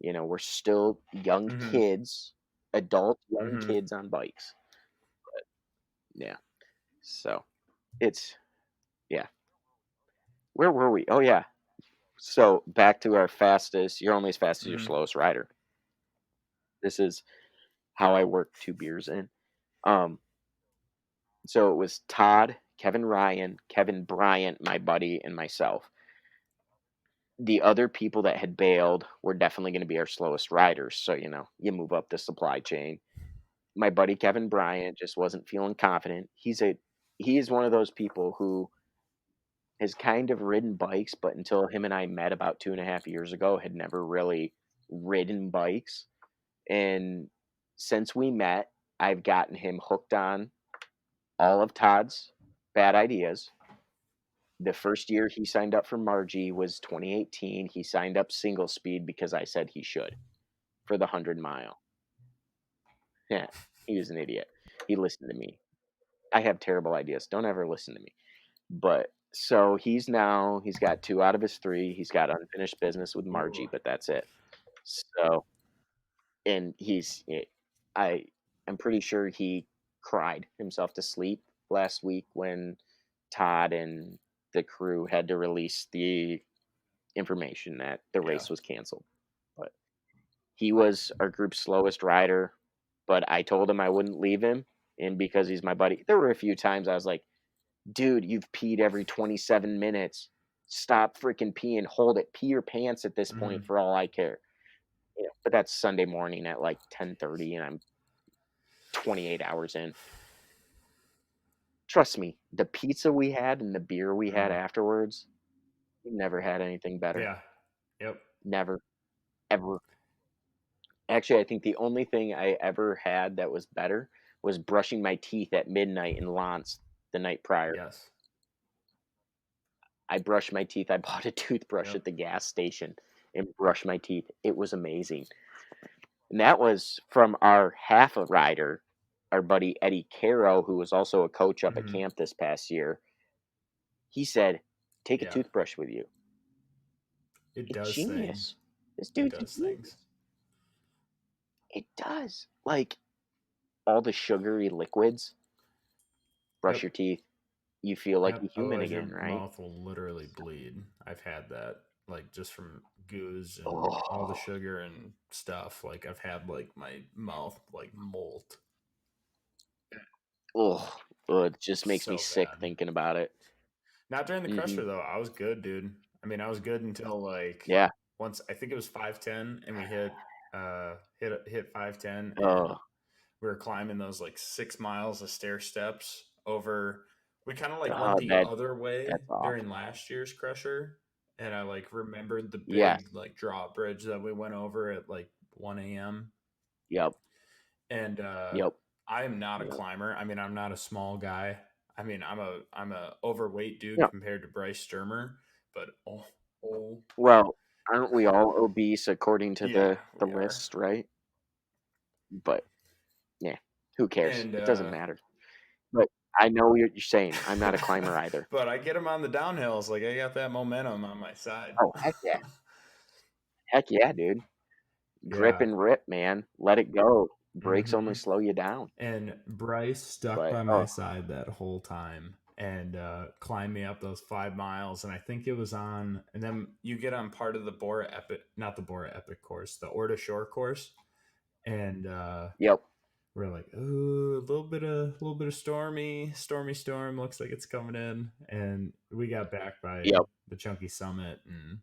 We're still young Mm-hmm. kids, adult young Mm-hmm. kids on bikes. Yeah. So it's, yeah. Where were we? Oh, yeah. So back to our fastest, you're only as fast as your Mm-hmm. slowest rider. This is how I work 2 beers in. Um, so it was Todd, Kevin Ryan, Kevin Bryant, my buddy, and myself. The other people that had bailed were definitely going to be our slowest riders. So, you move up the supply chain. My buddy Kevin Bryant just wasn't feeling confident. He is one of those people who has kind of ridden bikes, but until him and I met about 2.5 years ago, had never really ridden bikes. And since we met, I've gotten him hooked on all of Todd's bad ideas. The first year he signed up for Marji was 2018. He signed up single speed because I said he should for the 100 mile. Yeah, he was an idiot. He listened to me. I have terrible ideas. Don't ever listen to me. But so he's got 2 out of his 3. He's got unfinished business with Ooh. Marji, but that's it. So, and I I'm pretty sure he cried himself to sleep last week when Todd and the crew had to release the information that the Yeah. race was canceled. But he was our group's slowest rider, but I told him I wouldn't leave him, and because he's my buddy, there were a few times I was like, "Dude, you've peed every 27 minutes. Stop freaking peeing. Hold it. Pee your pants at this Mm-hmm. point for all I care." But that's Sunday morning at like 10:30, and I'm 28 hours in. Trust me, the pizza we had and the beer we had Mm. afterwards, we never had anything better. Yeah. Yep. Never, ever. Actually, I think the only thing I ever had that was better was brushing my teeth at midnight in Lance the night prior. Yes. I brushed my teeth. I bought a toothbrush Yep. at the gas station and brushed my teeth. It was amazing. And that was from our half a rider, our buddy Eddie Caro, who was also a coach up at Mm-hmm. camp this past year. He said, "Take a Yeah. toothbrush with you." It A does things. genius. This It dude's a does things. genius. It does. Like all the sugary liquids, brush Yep. your teeth, you feel like a Yep. human Otherwise, your again, right? mouth will literally bleed. I've had that, like, just from goos and all the Oh, sugar and stuff. Like, I've had, like, my mouth, like, molt. oh, it just makes me So sick bad. thinking about it. Not during the Hmm. crusher, though. I was good, dude. I mean, I was good until, like, Yeah. once, I think it was 510, and we hit 510, and Oh, we were climbing those, like, 6 miles of stair steps over. We kind of, like, went oh, the other way that's during awful. last year's crusher, and I, like, remembered the Yes. big, like, drawbridge that we went over at, like, 1 a.m. Yep. And Yep. I am not a Yep. climber. I mean, I'm not a small guy. I mean, I'm a overweight dude Yep. compared to Bryce Sturmer, but oh Well, aren't we all obese according to yeah, the we are. list, right? But yeah, who cares? And It doesn't matter. But I know what you're saying. I'm not a climber either. but I get him on the downhills. Like, I got that momentum on my side. Oh, heck yeah. Heck yeah, dude. Grip Yeah. and rip, man. Let it go. Brakes only Hmm. slow you down. And Bryce stuck But by my oh, side that whole time and climbed me up those 5 miles. And I think it was on, and then you get on part of the Bora Epic, not the Bora Epic course, the Orta Shore course. And yep. we're like, ooh, a little bit of stormy storm. Looks like it's coming in. And we got back by Yep. the Chunky Summit, and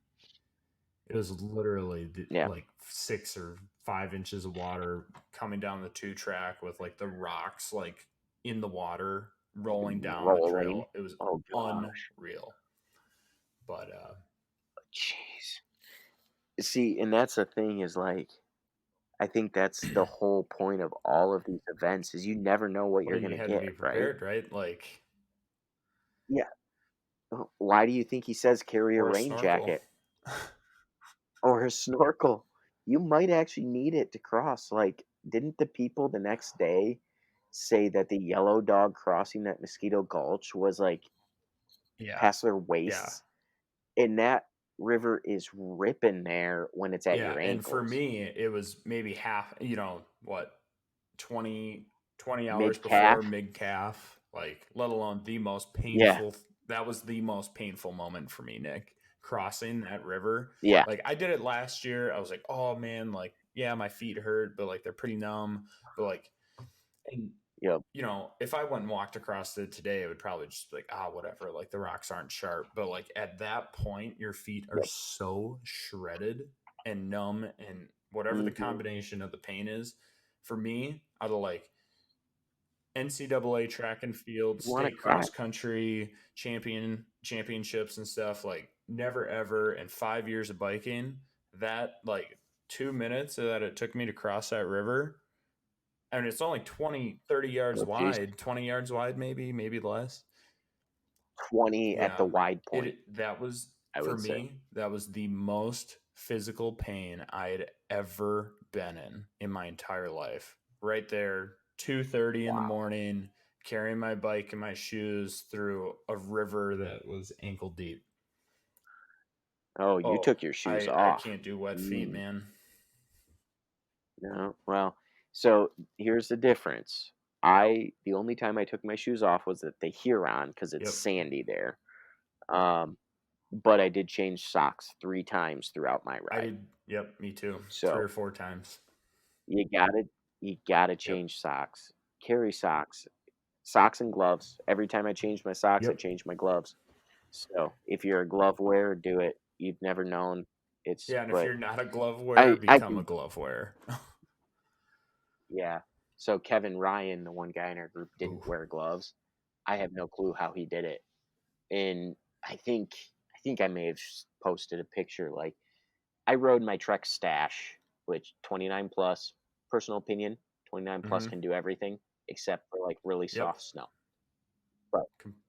it was literally Yeah. like 6 or 5 inches of water coming down the 2 track with like the rocks like in the water rolling down the Rolling. trail. It was Oh gosh. unreal. But Jeez. See, and that's the thing is like I think that's the whole point of all of these events is you never know what well, you're you gonna had to get, be right? prepared, right? Like, Yeah. Why do you think he says carry a or a rain snorkel. jacket or a snorkel? You might actually need it to cross. Like, didn't the people the next day say that the yellow dog crossing at Mosquito Gulch was like Yeah. past their Yeah. waists, and that river is ripping there when it's at Yeah. your And for ankles. me, it was maybe half, what, 20 20 hours Mid before calf. mid calf, like, let alone the most Yeah. painful. That was the most painful moment for me, Nick, crossing that river. Yeah. Like, I did it last year. I was like, oh man, like, yeah, my feet hurt, but like, they're pretty numb. But like, and Yep. if I went and walked across it today, it would probably just be like, whatever. Like, the rocks aren't sharp. But like, at that point, your feet are Yep. so shredded and numb, and whatever the Hmm. combination of the pain is, for me, out of like NCAA track and field, You want to state cry? cross country championships and stuff, like, never ever in 5 years of biking, that like 2 minutes that it took me to cross that river. I mean, it's only 20, 30 yards Oh, geez. wide, 20 yards wide, maybe less. 20 at the Yeah. wide point, That was, I for would say. me, that was the most physical pain I had ever been in my entire life. Right there, 2:30 in the Wow. morning, carrying my bike and my shoes through a river that was ankle deep. Oh, you Oh, took your shoes I off. can't do wet feet, Mm, man. no. Well, so here's the difference. The only time I took my shoes off was at the Huron because it's Yep. sandy there. Um, but I did change socks 3 times throughout my I ride. did. Yep, me too. 3 So or 4 times. you gotta you gotta Yep. change socks. Carry socks. Socks and gloves. Every time I change my socks, I Yep. change my gloves. So if you're a glove wearer, do it. You've never known. Yeah, and if But you're not a glove wearer, I become a can, glove wearer. yeah. So Kevin Ryan, the one guy in our group, Ooh. didn't wear gloves. I have no clue how he did it. And I think I may have posted a picture. Like, I rode my Trek Stash, which 29 plus, personal opinion, 29 plus Mhm. can do everything except for like really Yep. soft snow. But Com-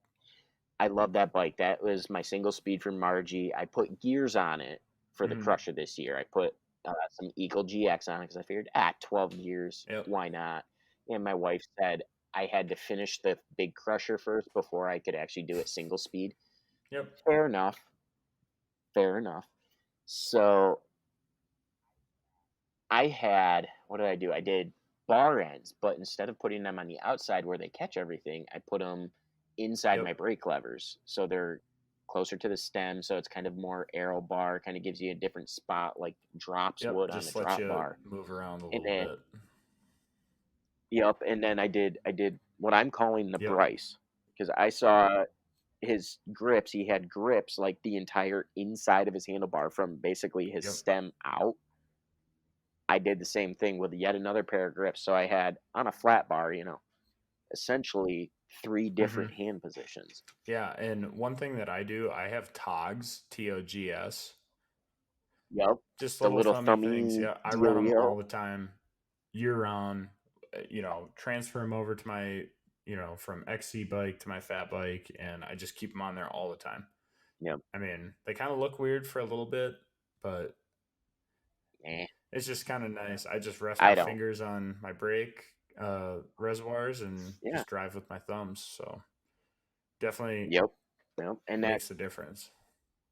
I love that bike. That was my single speed from Marji. I put gears on it for the Mhm. Crusher this year. I put some Eagle GX on it because I figured, 12 gears, Yep. why not? And my wife said I had to finish the big Crusher first before I could actually do it single speed. Yep. Fair enough. Fair enough. So what did I do? I did bar ends, but instead of putting them on the outside where they catch everything, I put them inside Yep. my brake levers. So they're closer to the stem. So it's kind of more aero bar, kind of gives you a different spot, like drops Yep. would on a Just let drop you bar. move around a And little then, bit. yep. And then I did what I'm calling the Yep. Bryce because I saw his grips. He had grips like the entire inside of his handlebar from basically his Yep. stem out. I did the same thing with yet another pair of grips. So I had on a flat bar, essentially 3 Mhm. different hand positions. Yeah, and one thing that I do, I have togs, TOGS, Yep. just The little little thummy things. thummy Yeah, I run them all dealio. the time, year round. Transfer them over to my, from XC bike to my fat bike, and I just keep them on there all the time. Yep. I mean, they kind of look weird for a little bit, but Eh, it's just kind of nice. I just rest my I don't. fingers on my brake reservoirs and Yeah. just drive with my thumbs. So definitely Yep. Yep. And that makes a difference.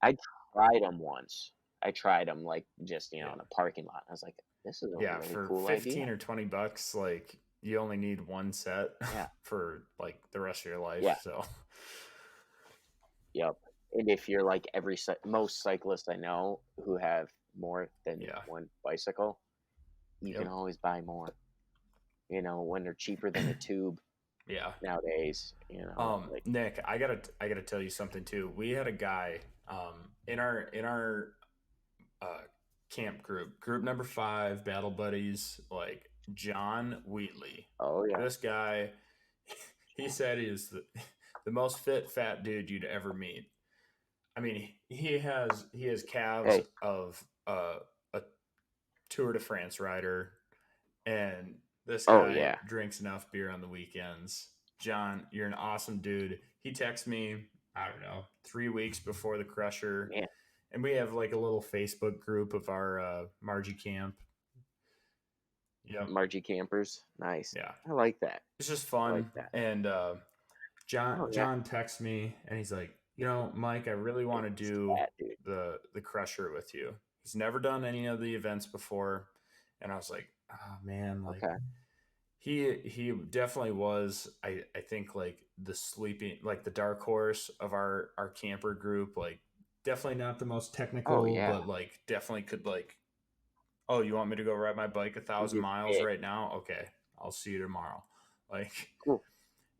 I tried them once. I tried them like just, Yeah. in a parking lot. I was like, this is a Yeah. really For cool 15 idea. or $20, like, you only need one set Yeah. for like the rest of your Yeah. life. So Yep. And if you're like most cyclists I know who have more than yeah. one bicycle, you can Yep. always buy more. When they're cheaper than a tube Yeah. nowadays, like, Nick, I gotta tell you something too. We had a guy in our uh camp group number 5, battle buddies, like John Wheatley. oh yeah. This guy, he said he is the most fit fat dude you'd ever meet. I mean, he has calves Hey, of a Tour de France rider, and this oh guy yeah. drinks enough beer on the weekends. John, you're an awesome dude. He texted me, I don't know, 3 weeks before the Crusher, Man, and we have like a little Facebook group of our Marji camp. Yep. Marji Campers. Nice. Yeah. I like that. It's just I like fun. that. And John Oh yeah. John texts me, and he's like, Mike, I really want to It's do that, dude. the Crusher with you. He's never done any of the events before, and I was like, oh man, like Okay. he definitely was. I think like the sleeping, like the dark horse of our camper group. Like definitely not the most Oh technical, yeah. but like definitely could like. Oh, you want me to go ride my bike 1,000 He's miles big. right now? Okay, I'll see you tomorrow. Like, Cool.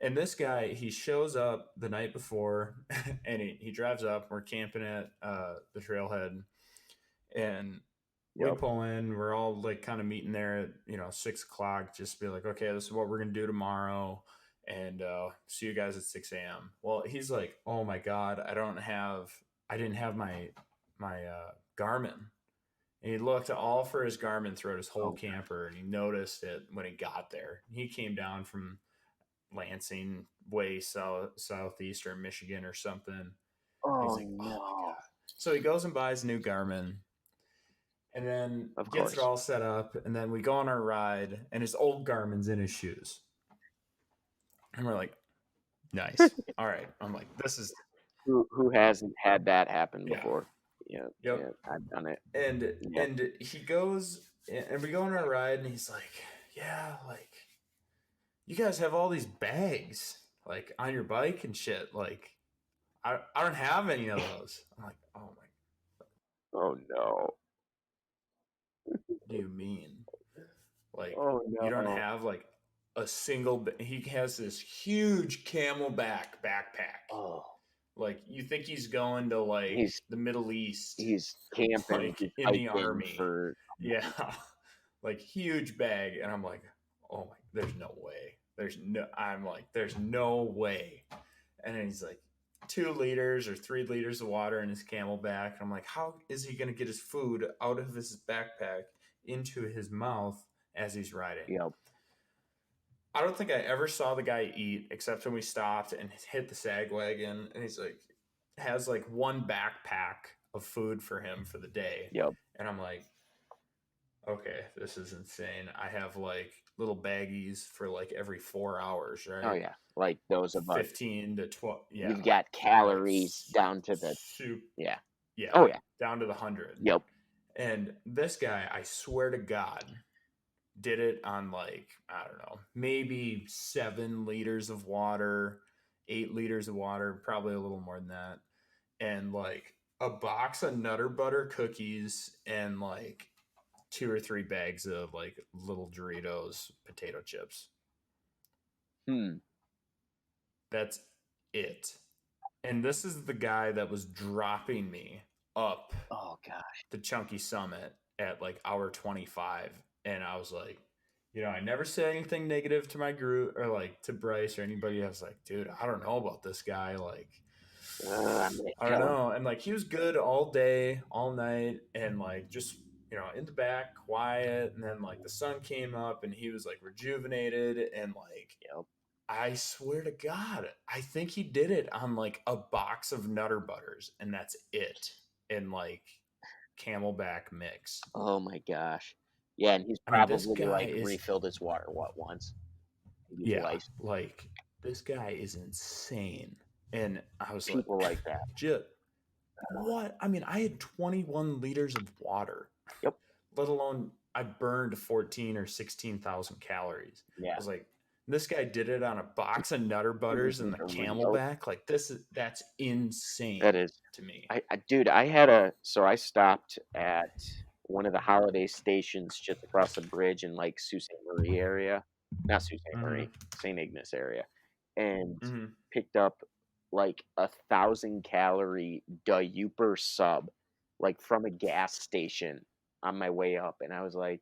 and this guy, he shows up the night before, and he drives up. We're camping at the trailhead, and we Yep. pull in. We're all like kind of meeting there at 6 o'clock. Just be like, okay, this is what we're gonna do tomorrow, and see you guys at 6 a.m. Well, he's like, oh my god, I didn't have my Garmin. And he looked all for his Garmin throughout his whole Oh. camper, and he noticed it when he got there. He came down from Lansing way southeastern Michigan or something. He's Oh like, oh my no. god. So he goes and buys a new Garmin and then Of gets it course. all set up. And then we go on our ride, and his old Garmin's in his shoes. And we're like, nice. All right. I'm like, this is, Who hasn't had that happen yeah. before? Yeah. Yep. Yeah. I've done it. And Yep. and he goes, and we go on our ride, and he's like, yeah, like, you guys have all these bags like on your bike and shit. Like, I don't have any of those. I'm like, oh my, Oh no. what do you mean? Like, Oh you don't no. have like a single. He has this huge camelback backpack. Oh. Like, you think he's going to like He's the Middle East, he's camping. like He's in the hiking army. for. Yeah, like huge bag, and I'm like, oh my, there's no way. I'm like, there's no way. And then he's like, 2 liters or 3 liters of water in his camelback. I'm like, how is he going to get his food out of his backpack into his mouth as he's riding? Yep. I don't think I ever saw the guy eat except when we stopped and hit the sag wagon. And he's like, has like one backpack of food for him for the day. Yep. And I'm like, okay, this is insane. I have like little baggies for like every 4 hours, Oh right? yeah. Like those of us. 15 to 12. Yeah. You've got Like, calories down to the. soup. Yeah. Yeah. Oh yeah. Down to the 100. Yep. And this guy, I swear to God, did it on like, I don't know, maybe 7 liters of water, 8 liters of water, probably a little more than that. And like a box of Nutter Butter cookies and like 2 or 3 bags of like little Doritos potato chips. Hmm. That's it. And this is the guy that was dropping me up Oh gosh. the Chunky Summit at like hour 25. And I was like, I never said anything negative to my group or like to Bryce or anybody. I was like, dude, I don't know about this guy. Like, I'm gonna I don't kill him. know. And like, he was good all day, all night, and like just, in the back, quiet. And then like the sun came up and he was like rejuvenated. And like, Yep. I swear to God, I think he did it on like a box of Nutter Butters, and that's it. And like Camelback mix. Oh my gosh. Yeah, and he's I mean, this probably guy like is, refilled his water once, maybe yeah, twice. like this guy is insane. And I was like, People like that. just what? I mean, I had 21 liters of water, Yep. let alone I burned 14 or 16,000 calories. I Yeah. was like, this guy did it on a box of Nutter Butters and the Doritos. Camelback. Like that's insane That is. to me. Dude, so I stopped at one of the holiday stations just across the bridge in like Sault Ste. Marie area, not Sault Ste. Mm-hmm. Marie, St. Ignace area, and Mm-hmm. picked up like 1,000 calorie diaper sub, like from a gas station on my way up, and I was like,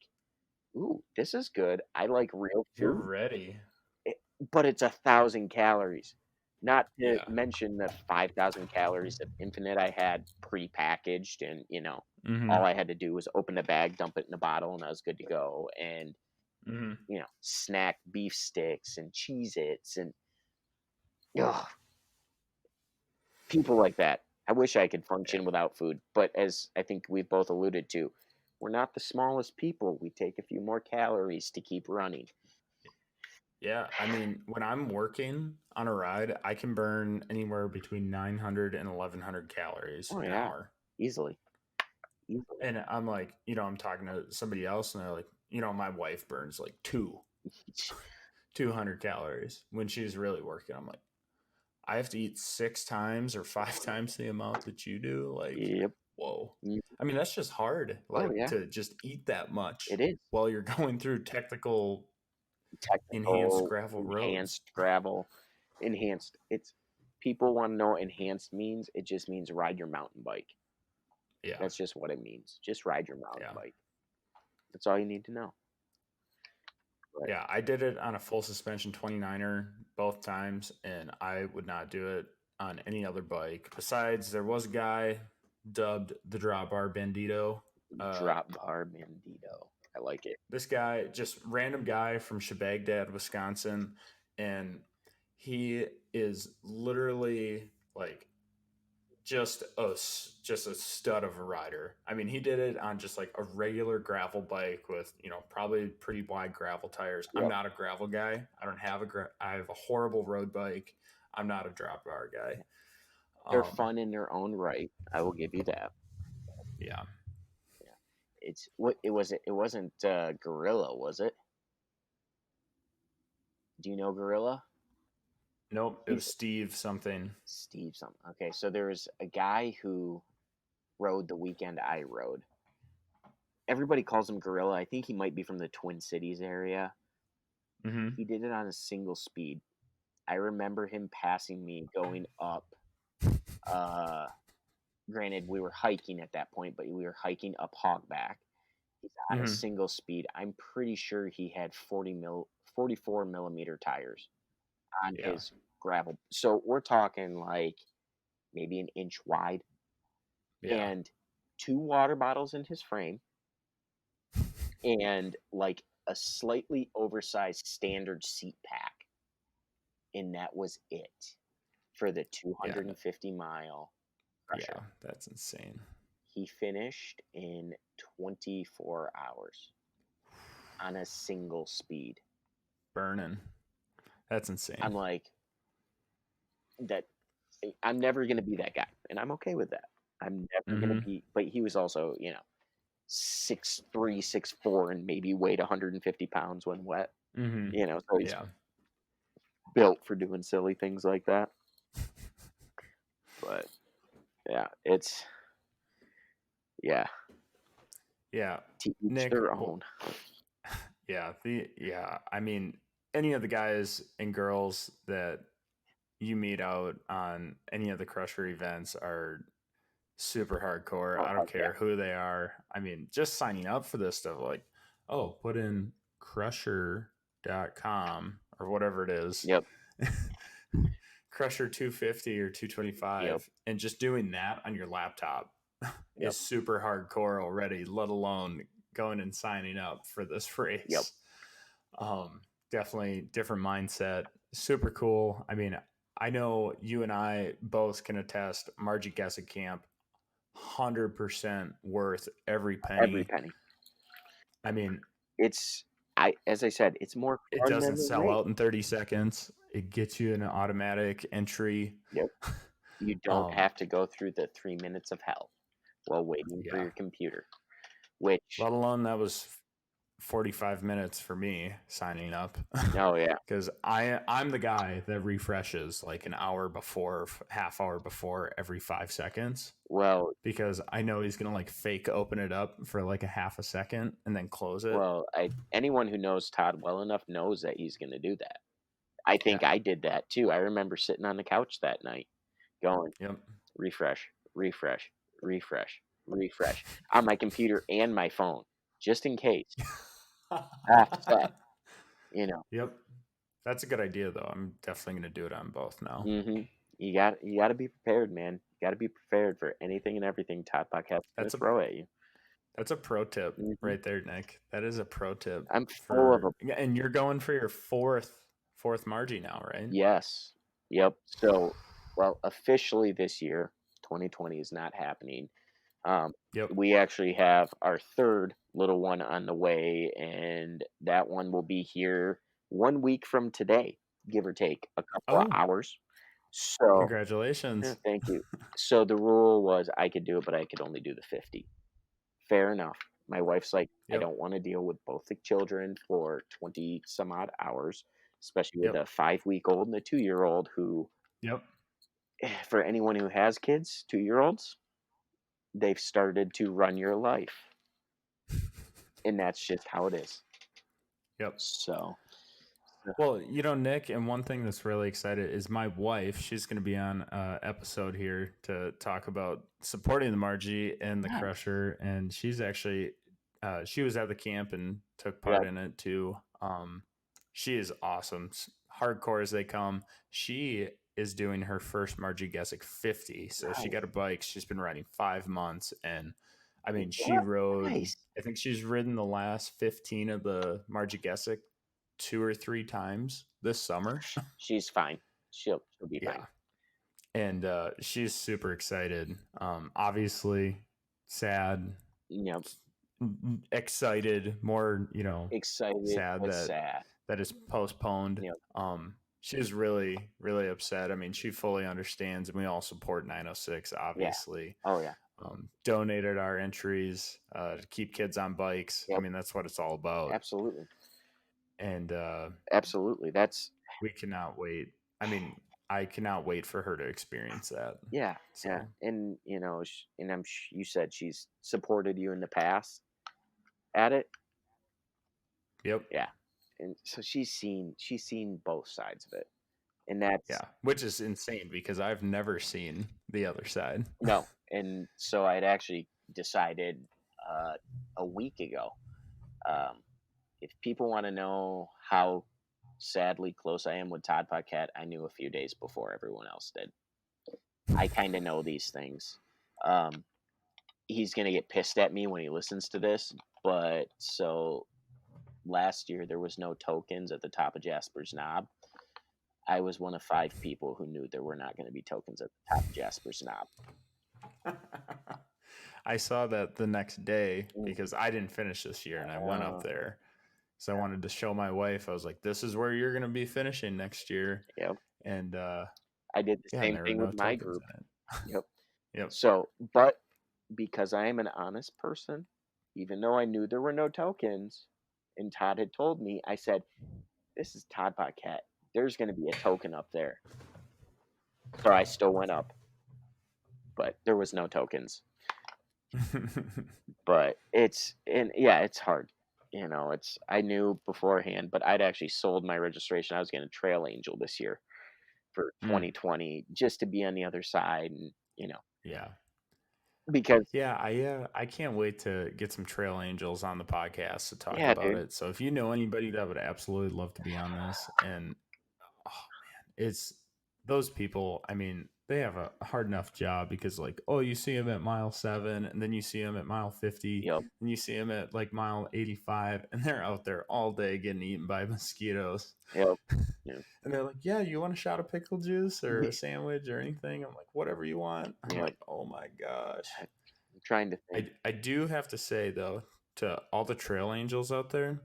"Ooh, this is good. I like real You're food, ready. but it's 1,000 calories." Not to Yeah. mention the 5,000 calories of Infinite I had pre-packaged, and Mm-hmm. all I had to do was open the bag, dump it in a bottle, and I was good to go. And Mm-hmm. snack beef sticks and Cheez-Its and ugh, people like that. I wish I could function without food, but as I think we've both alluded to, we're not the smallest people. We take a few more calories to keep running. Yeah, I mean, when I'm working on a ride, I can burn anywhere between 900 and 1100 calories Oh an yeah, hour. easily, easily. And I'm like, I'm talking to somebody else and they're like, my wife burns like 200 calories when she's really working. I'm like, I have to eat 6 times or 5 times the amount that you do. Like, Yep. whoa. Mm. I mean, that's just hard, Oh like yeah, to just eat that it much is. while you're going through technical enhanced Technical, gravel roads. enhanced gravel, enhanced. It's people want to know what enhanced means. It just means ride your mountain bike. Yeah. That's just what it means. Just ride your mountain Yeah. bike. That's all you need to know. But Yeah. I did it on a full suspension 29er both times, and I would not do it on any other bike. Besides, there was a guy dubbed the Drop Bar Bandito. drop bar bandito. I like it. This guy, just random guy from Shebagdad, Wisconsin, and he is literally like just a stud of a rider. I mean, he did it on just like a regular gravel bike with probably pretty wide gravel tires. I'm Yep. not a gravel guy. I don't have I have a horrible road bike. I'm not a drop bar guy. They're fun in their own right. I will give you that. Yeah. Yeah. It's what it was. It wasn't Gorilla, was it? Do you know Gorilla? Nope. It was He's Steve something. Steve something. Okay, so there was a guy who rode the weekend I rode. Everybody calls him Gorilla. I think he might be from the Twin Cities area. Mm-hmm. He did it on a single speed. I remember him passing me going up. Uh, Granted, we were hiking at that point, but we were hiking up Hogback. He's on a Mm-hmm. single speed. I'm pretty sure he had 44 millimeter tires on Yeah. his gravel. So we're talking like maybe an inch wide Yeah. and 2 water bottles in his frame and like a slightly oversized standard seat pack. And that was it for the Yeah. 250-mile Yeah. crusher. That's insane. He finished in 24 hours on a single speed. Burning. That's insane. I'm like, that. I'm never going to be that guy. And I'm okay with that. I'm never going to be, but he was also, 6'3", 6'4", and maybe weighed 150 pounds when wet. Mm-hmm. So he's Yeah. built for doing silly things like that. But yeah, yeah. To each Nick, their own. I mean, any of the guys and girls that you meet out on any of the Crusher events are super hardcore. Oh, I don't heck yeah. care who they are. I mean, just signing up for this stuff, like, oh, put in crusher.com or whatever it is. Yep. Crusher 250 or 225, Yep. and just doing that on your laptop Yep. is super hardcore already, let alone going and signing up for this race. Yep. Definitely different mindset. Super cool. I mean, I know you and I both can attest Marji Gesick camp 100% worth every penny. Every penny. I mean, as I said, it's more it fun doesn't than the sell race. out in 30 seconds. It gets you an automatic entry. Yep. You don't have to go through the 3 minutes of hell while waiting for your computer. Which, let alone that was 45 minutes for me signing up. Oh yeah. Because I'm the guy that refreshes like an hour before, half hour before every 5 seconds. Well, because I know he's gonna like fake open it up for like a half a second and then close it. Well, anyone who knows Todd well enough knows that he's going to do that. I think I did that too. I remember sitting on the couch that night going, refresh, refresh, refresh, refresh on my computer and my phone, just in case. Offset, Yep. That's a good idea though. I'm definitely going to do it on both now. Mm-hmm. You got to be prepared, man. You got to be prepared for anything and everything Todd Podcast is throw at you. That's a pro tip right there, Nick. That is a pro tip. I'm full of and you're going for your fourth Marji now, right? Yes. Yep. So, well, officially this year, 2020 is not happening. We actually have our third little one on the way, and that one will be here 1 week from today, give or take a couple of Oh, hours. So congratulations. thank you. So the rule was I could do it, but I could only do the 50. Fair enough. My wife's like, I Yep. don't want to deal with both the children for 20 some odd hours, especially with Yep. a 5-week-old and a 2-year-old who, Yep. for anyone who has kids, 2-year-olds, they've started to run your life. And that's just how it is. Yep. So, Well, Nick, and one thing that's really excited is my wife. She's going to be on episode here to talk about supporting the Marji and the nice. Crusher, and she's actually she was at the camp and took part Yep. in it too. She is awesome, hardcore as they come. She is doing her first Marji Gesick 50, so she Nice. got a bike. She's been riding 5 months, and I mean, she What? rode. Nice. I think she's ridden the last 15 of the Marji Gesick 2 or 3 times this summer. She's fine. She'll be fine. Yeah. And she's super excited. Obviously sad, Yep. excited, more, Excited sad but sad. that is postponed. Yep. She's really, really upset. I mean, she fully understands, and we all support 906, Yeah. obviously. Oh yeah. Donated our entries to keep kids on bikes. I Yep. mean, that's what it's all about. Absolutely. And Absolutely. That's we cannot wait. I mean, I cannot wait for her to experience that. yeah. So, Yeah. And and you said she's supported you in the past at it. yep. Yeah. And so she's seen both sides of it. And that's Yeah. Which is insane because I've never seen the other side. no. And so I'd actually decided a week ago. Um, if people want to know how sadly close I am with Todd Paquette, I knew a few days before everyone else did. I kind of know these things. Um, he's gonna get pissed at me when he listens to this, but so last year there was no tokens at the top of Jasper's Knob. I was one of 5 people who knew there were not going to be tokens at the top of Jasper's Knob. I saw that the next day Mm. because I didn't finish this year and I went up there. So I wanted to show my wife. I was like, this is where you're going to be finishing next year. Yep. And I did the yeah, same there were thing no with my tokens group. in it. Yep. Yep. So, but because I am an honest person, even though I knew there were no tokens, and Todd had told me, I said, "This is Todd Paquette. There's going to be a token up there." So I still went up, but there was no tokens. But it's hard. I knew beforehand, but I'd actually sold my registration. I was going to Trail Angel this year for 2020 just to be on the other side, and Yeah. because Yeah, I can't wait to get some Trail Angels on the podcast to talk yeah, about dude, it. So if you know anybody that would absolutely love to be on this, and oh man, it's those people. I mean, they have a hard enough job because like, oh, you see them at mile 7, and then you see them at mile 50, yep, and you see them at like mile 85, and they're out there all day getting eaten by mosquitoes. yep, yeah, And they're like, yeah, you want a shot of pickle juice or a sandwich or anything? I'm like, whatever you want. I'm yep. like, oh my gosh. I'm trying to think. I do have to say though, to all the trail angels out there,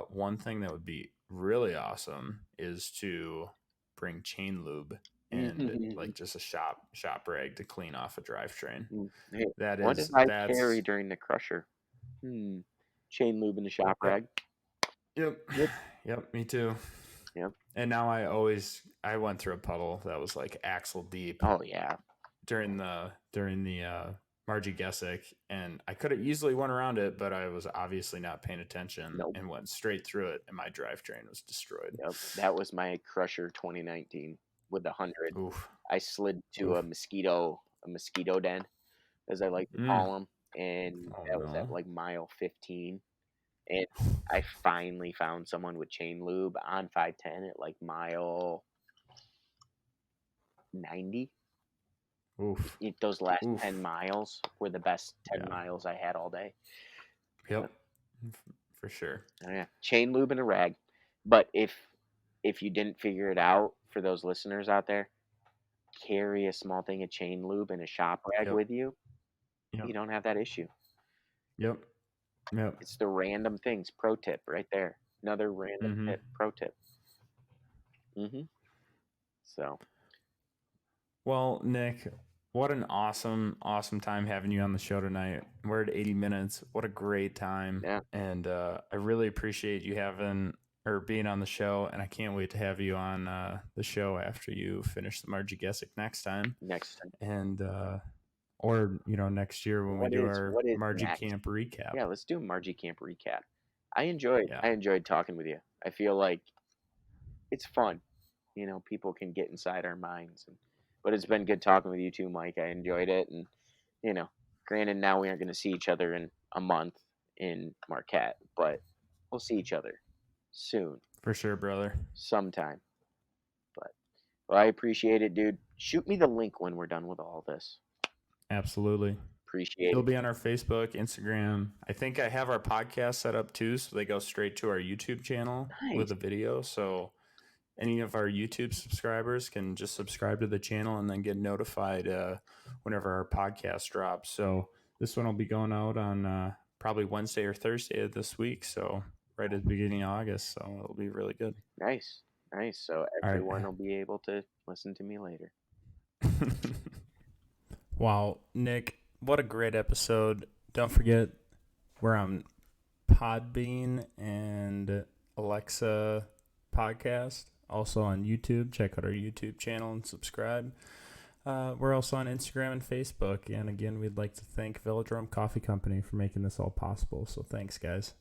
one thing that would be really awesome is to bring chain lube and like just a shop rag to clean off a drivetrain. Hey, That what did is I carry that's during the Crusher? Chain lube and a shop yep, rag. yep, Yep, yep, me too. yep. And now I went through a puddle that was like axle deep Oh yeah, during the Marji Gesick, and I could have easily went around it, but I was obviously not paying attention nope. and went straight through it, and my drivetrain was destroyed. Yep, that was my Crusher 2019 with the 100. Oof, I slid to oof. a mosquito den, as I like to call them, and Oh that was at no. like mile 15. And I finally found someone with chain lube on 510 at like mile 90. Oof. Those last Oof. 10 miles were the best 10 Yeah. miles I had all day. Yep. For sure. Oh, yeah, chain lube and a rag. But if you didn't figure it out, for those listeners out there, carry a small thing of chain lube and a shop rag Yep. with you. Yep. You don't have that issue. Yep. Yep. It's the random things. Pro tip right there. Another random Mm-hmm. pro tip. So Well, Nick, what an awesome, awesome time having you on the show tonight. We're at 80 minutes. What a great time. yeah, And I really appreciate you having or being on the show. And I can't wait to have you on the show after you finish the Marji Gesick next time. next time. And, or, next year when we do our What is Marji next? Camp recap. Yeah, let's do a Marji Camp recap. I Yeah. enjoyed talking with you. I feel like it's fun. People can get inside our minds, but it's been good talking with you too, Mike. I enjoyed it, and granted, now we aren't going to see each other in a month in Marquette, but we'll see each other soon, For sure, brother. sometime. But well, I appreciate it, dude. Shoot me the link when we're done with all this. Absolutely. Appreciate It'll it. be on our Facebook, Instagram. I think I have our podcast set up too, so they go straight to our YouTube channel with Nice. a video. So any of our YouTube subscribers can just subscribe to the channel and then get notified whenever our podcast drops. So this one will be going out on probably Wednesday or Thursday of this week. So right at the beginning of August. So it'll be really good. Nice. So All right. everyone will be able to listen to me later. Wow, Nick, what a great episode. Don't forget, we're on Podbean and Alexa podcast. Also on YouTube. Check out our YouTube channel and subscribe. We're also on Instagram and Facebook. And again, we'd like to thank Velodrome Coffee Company for making this all possible. So thanks, guys.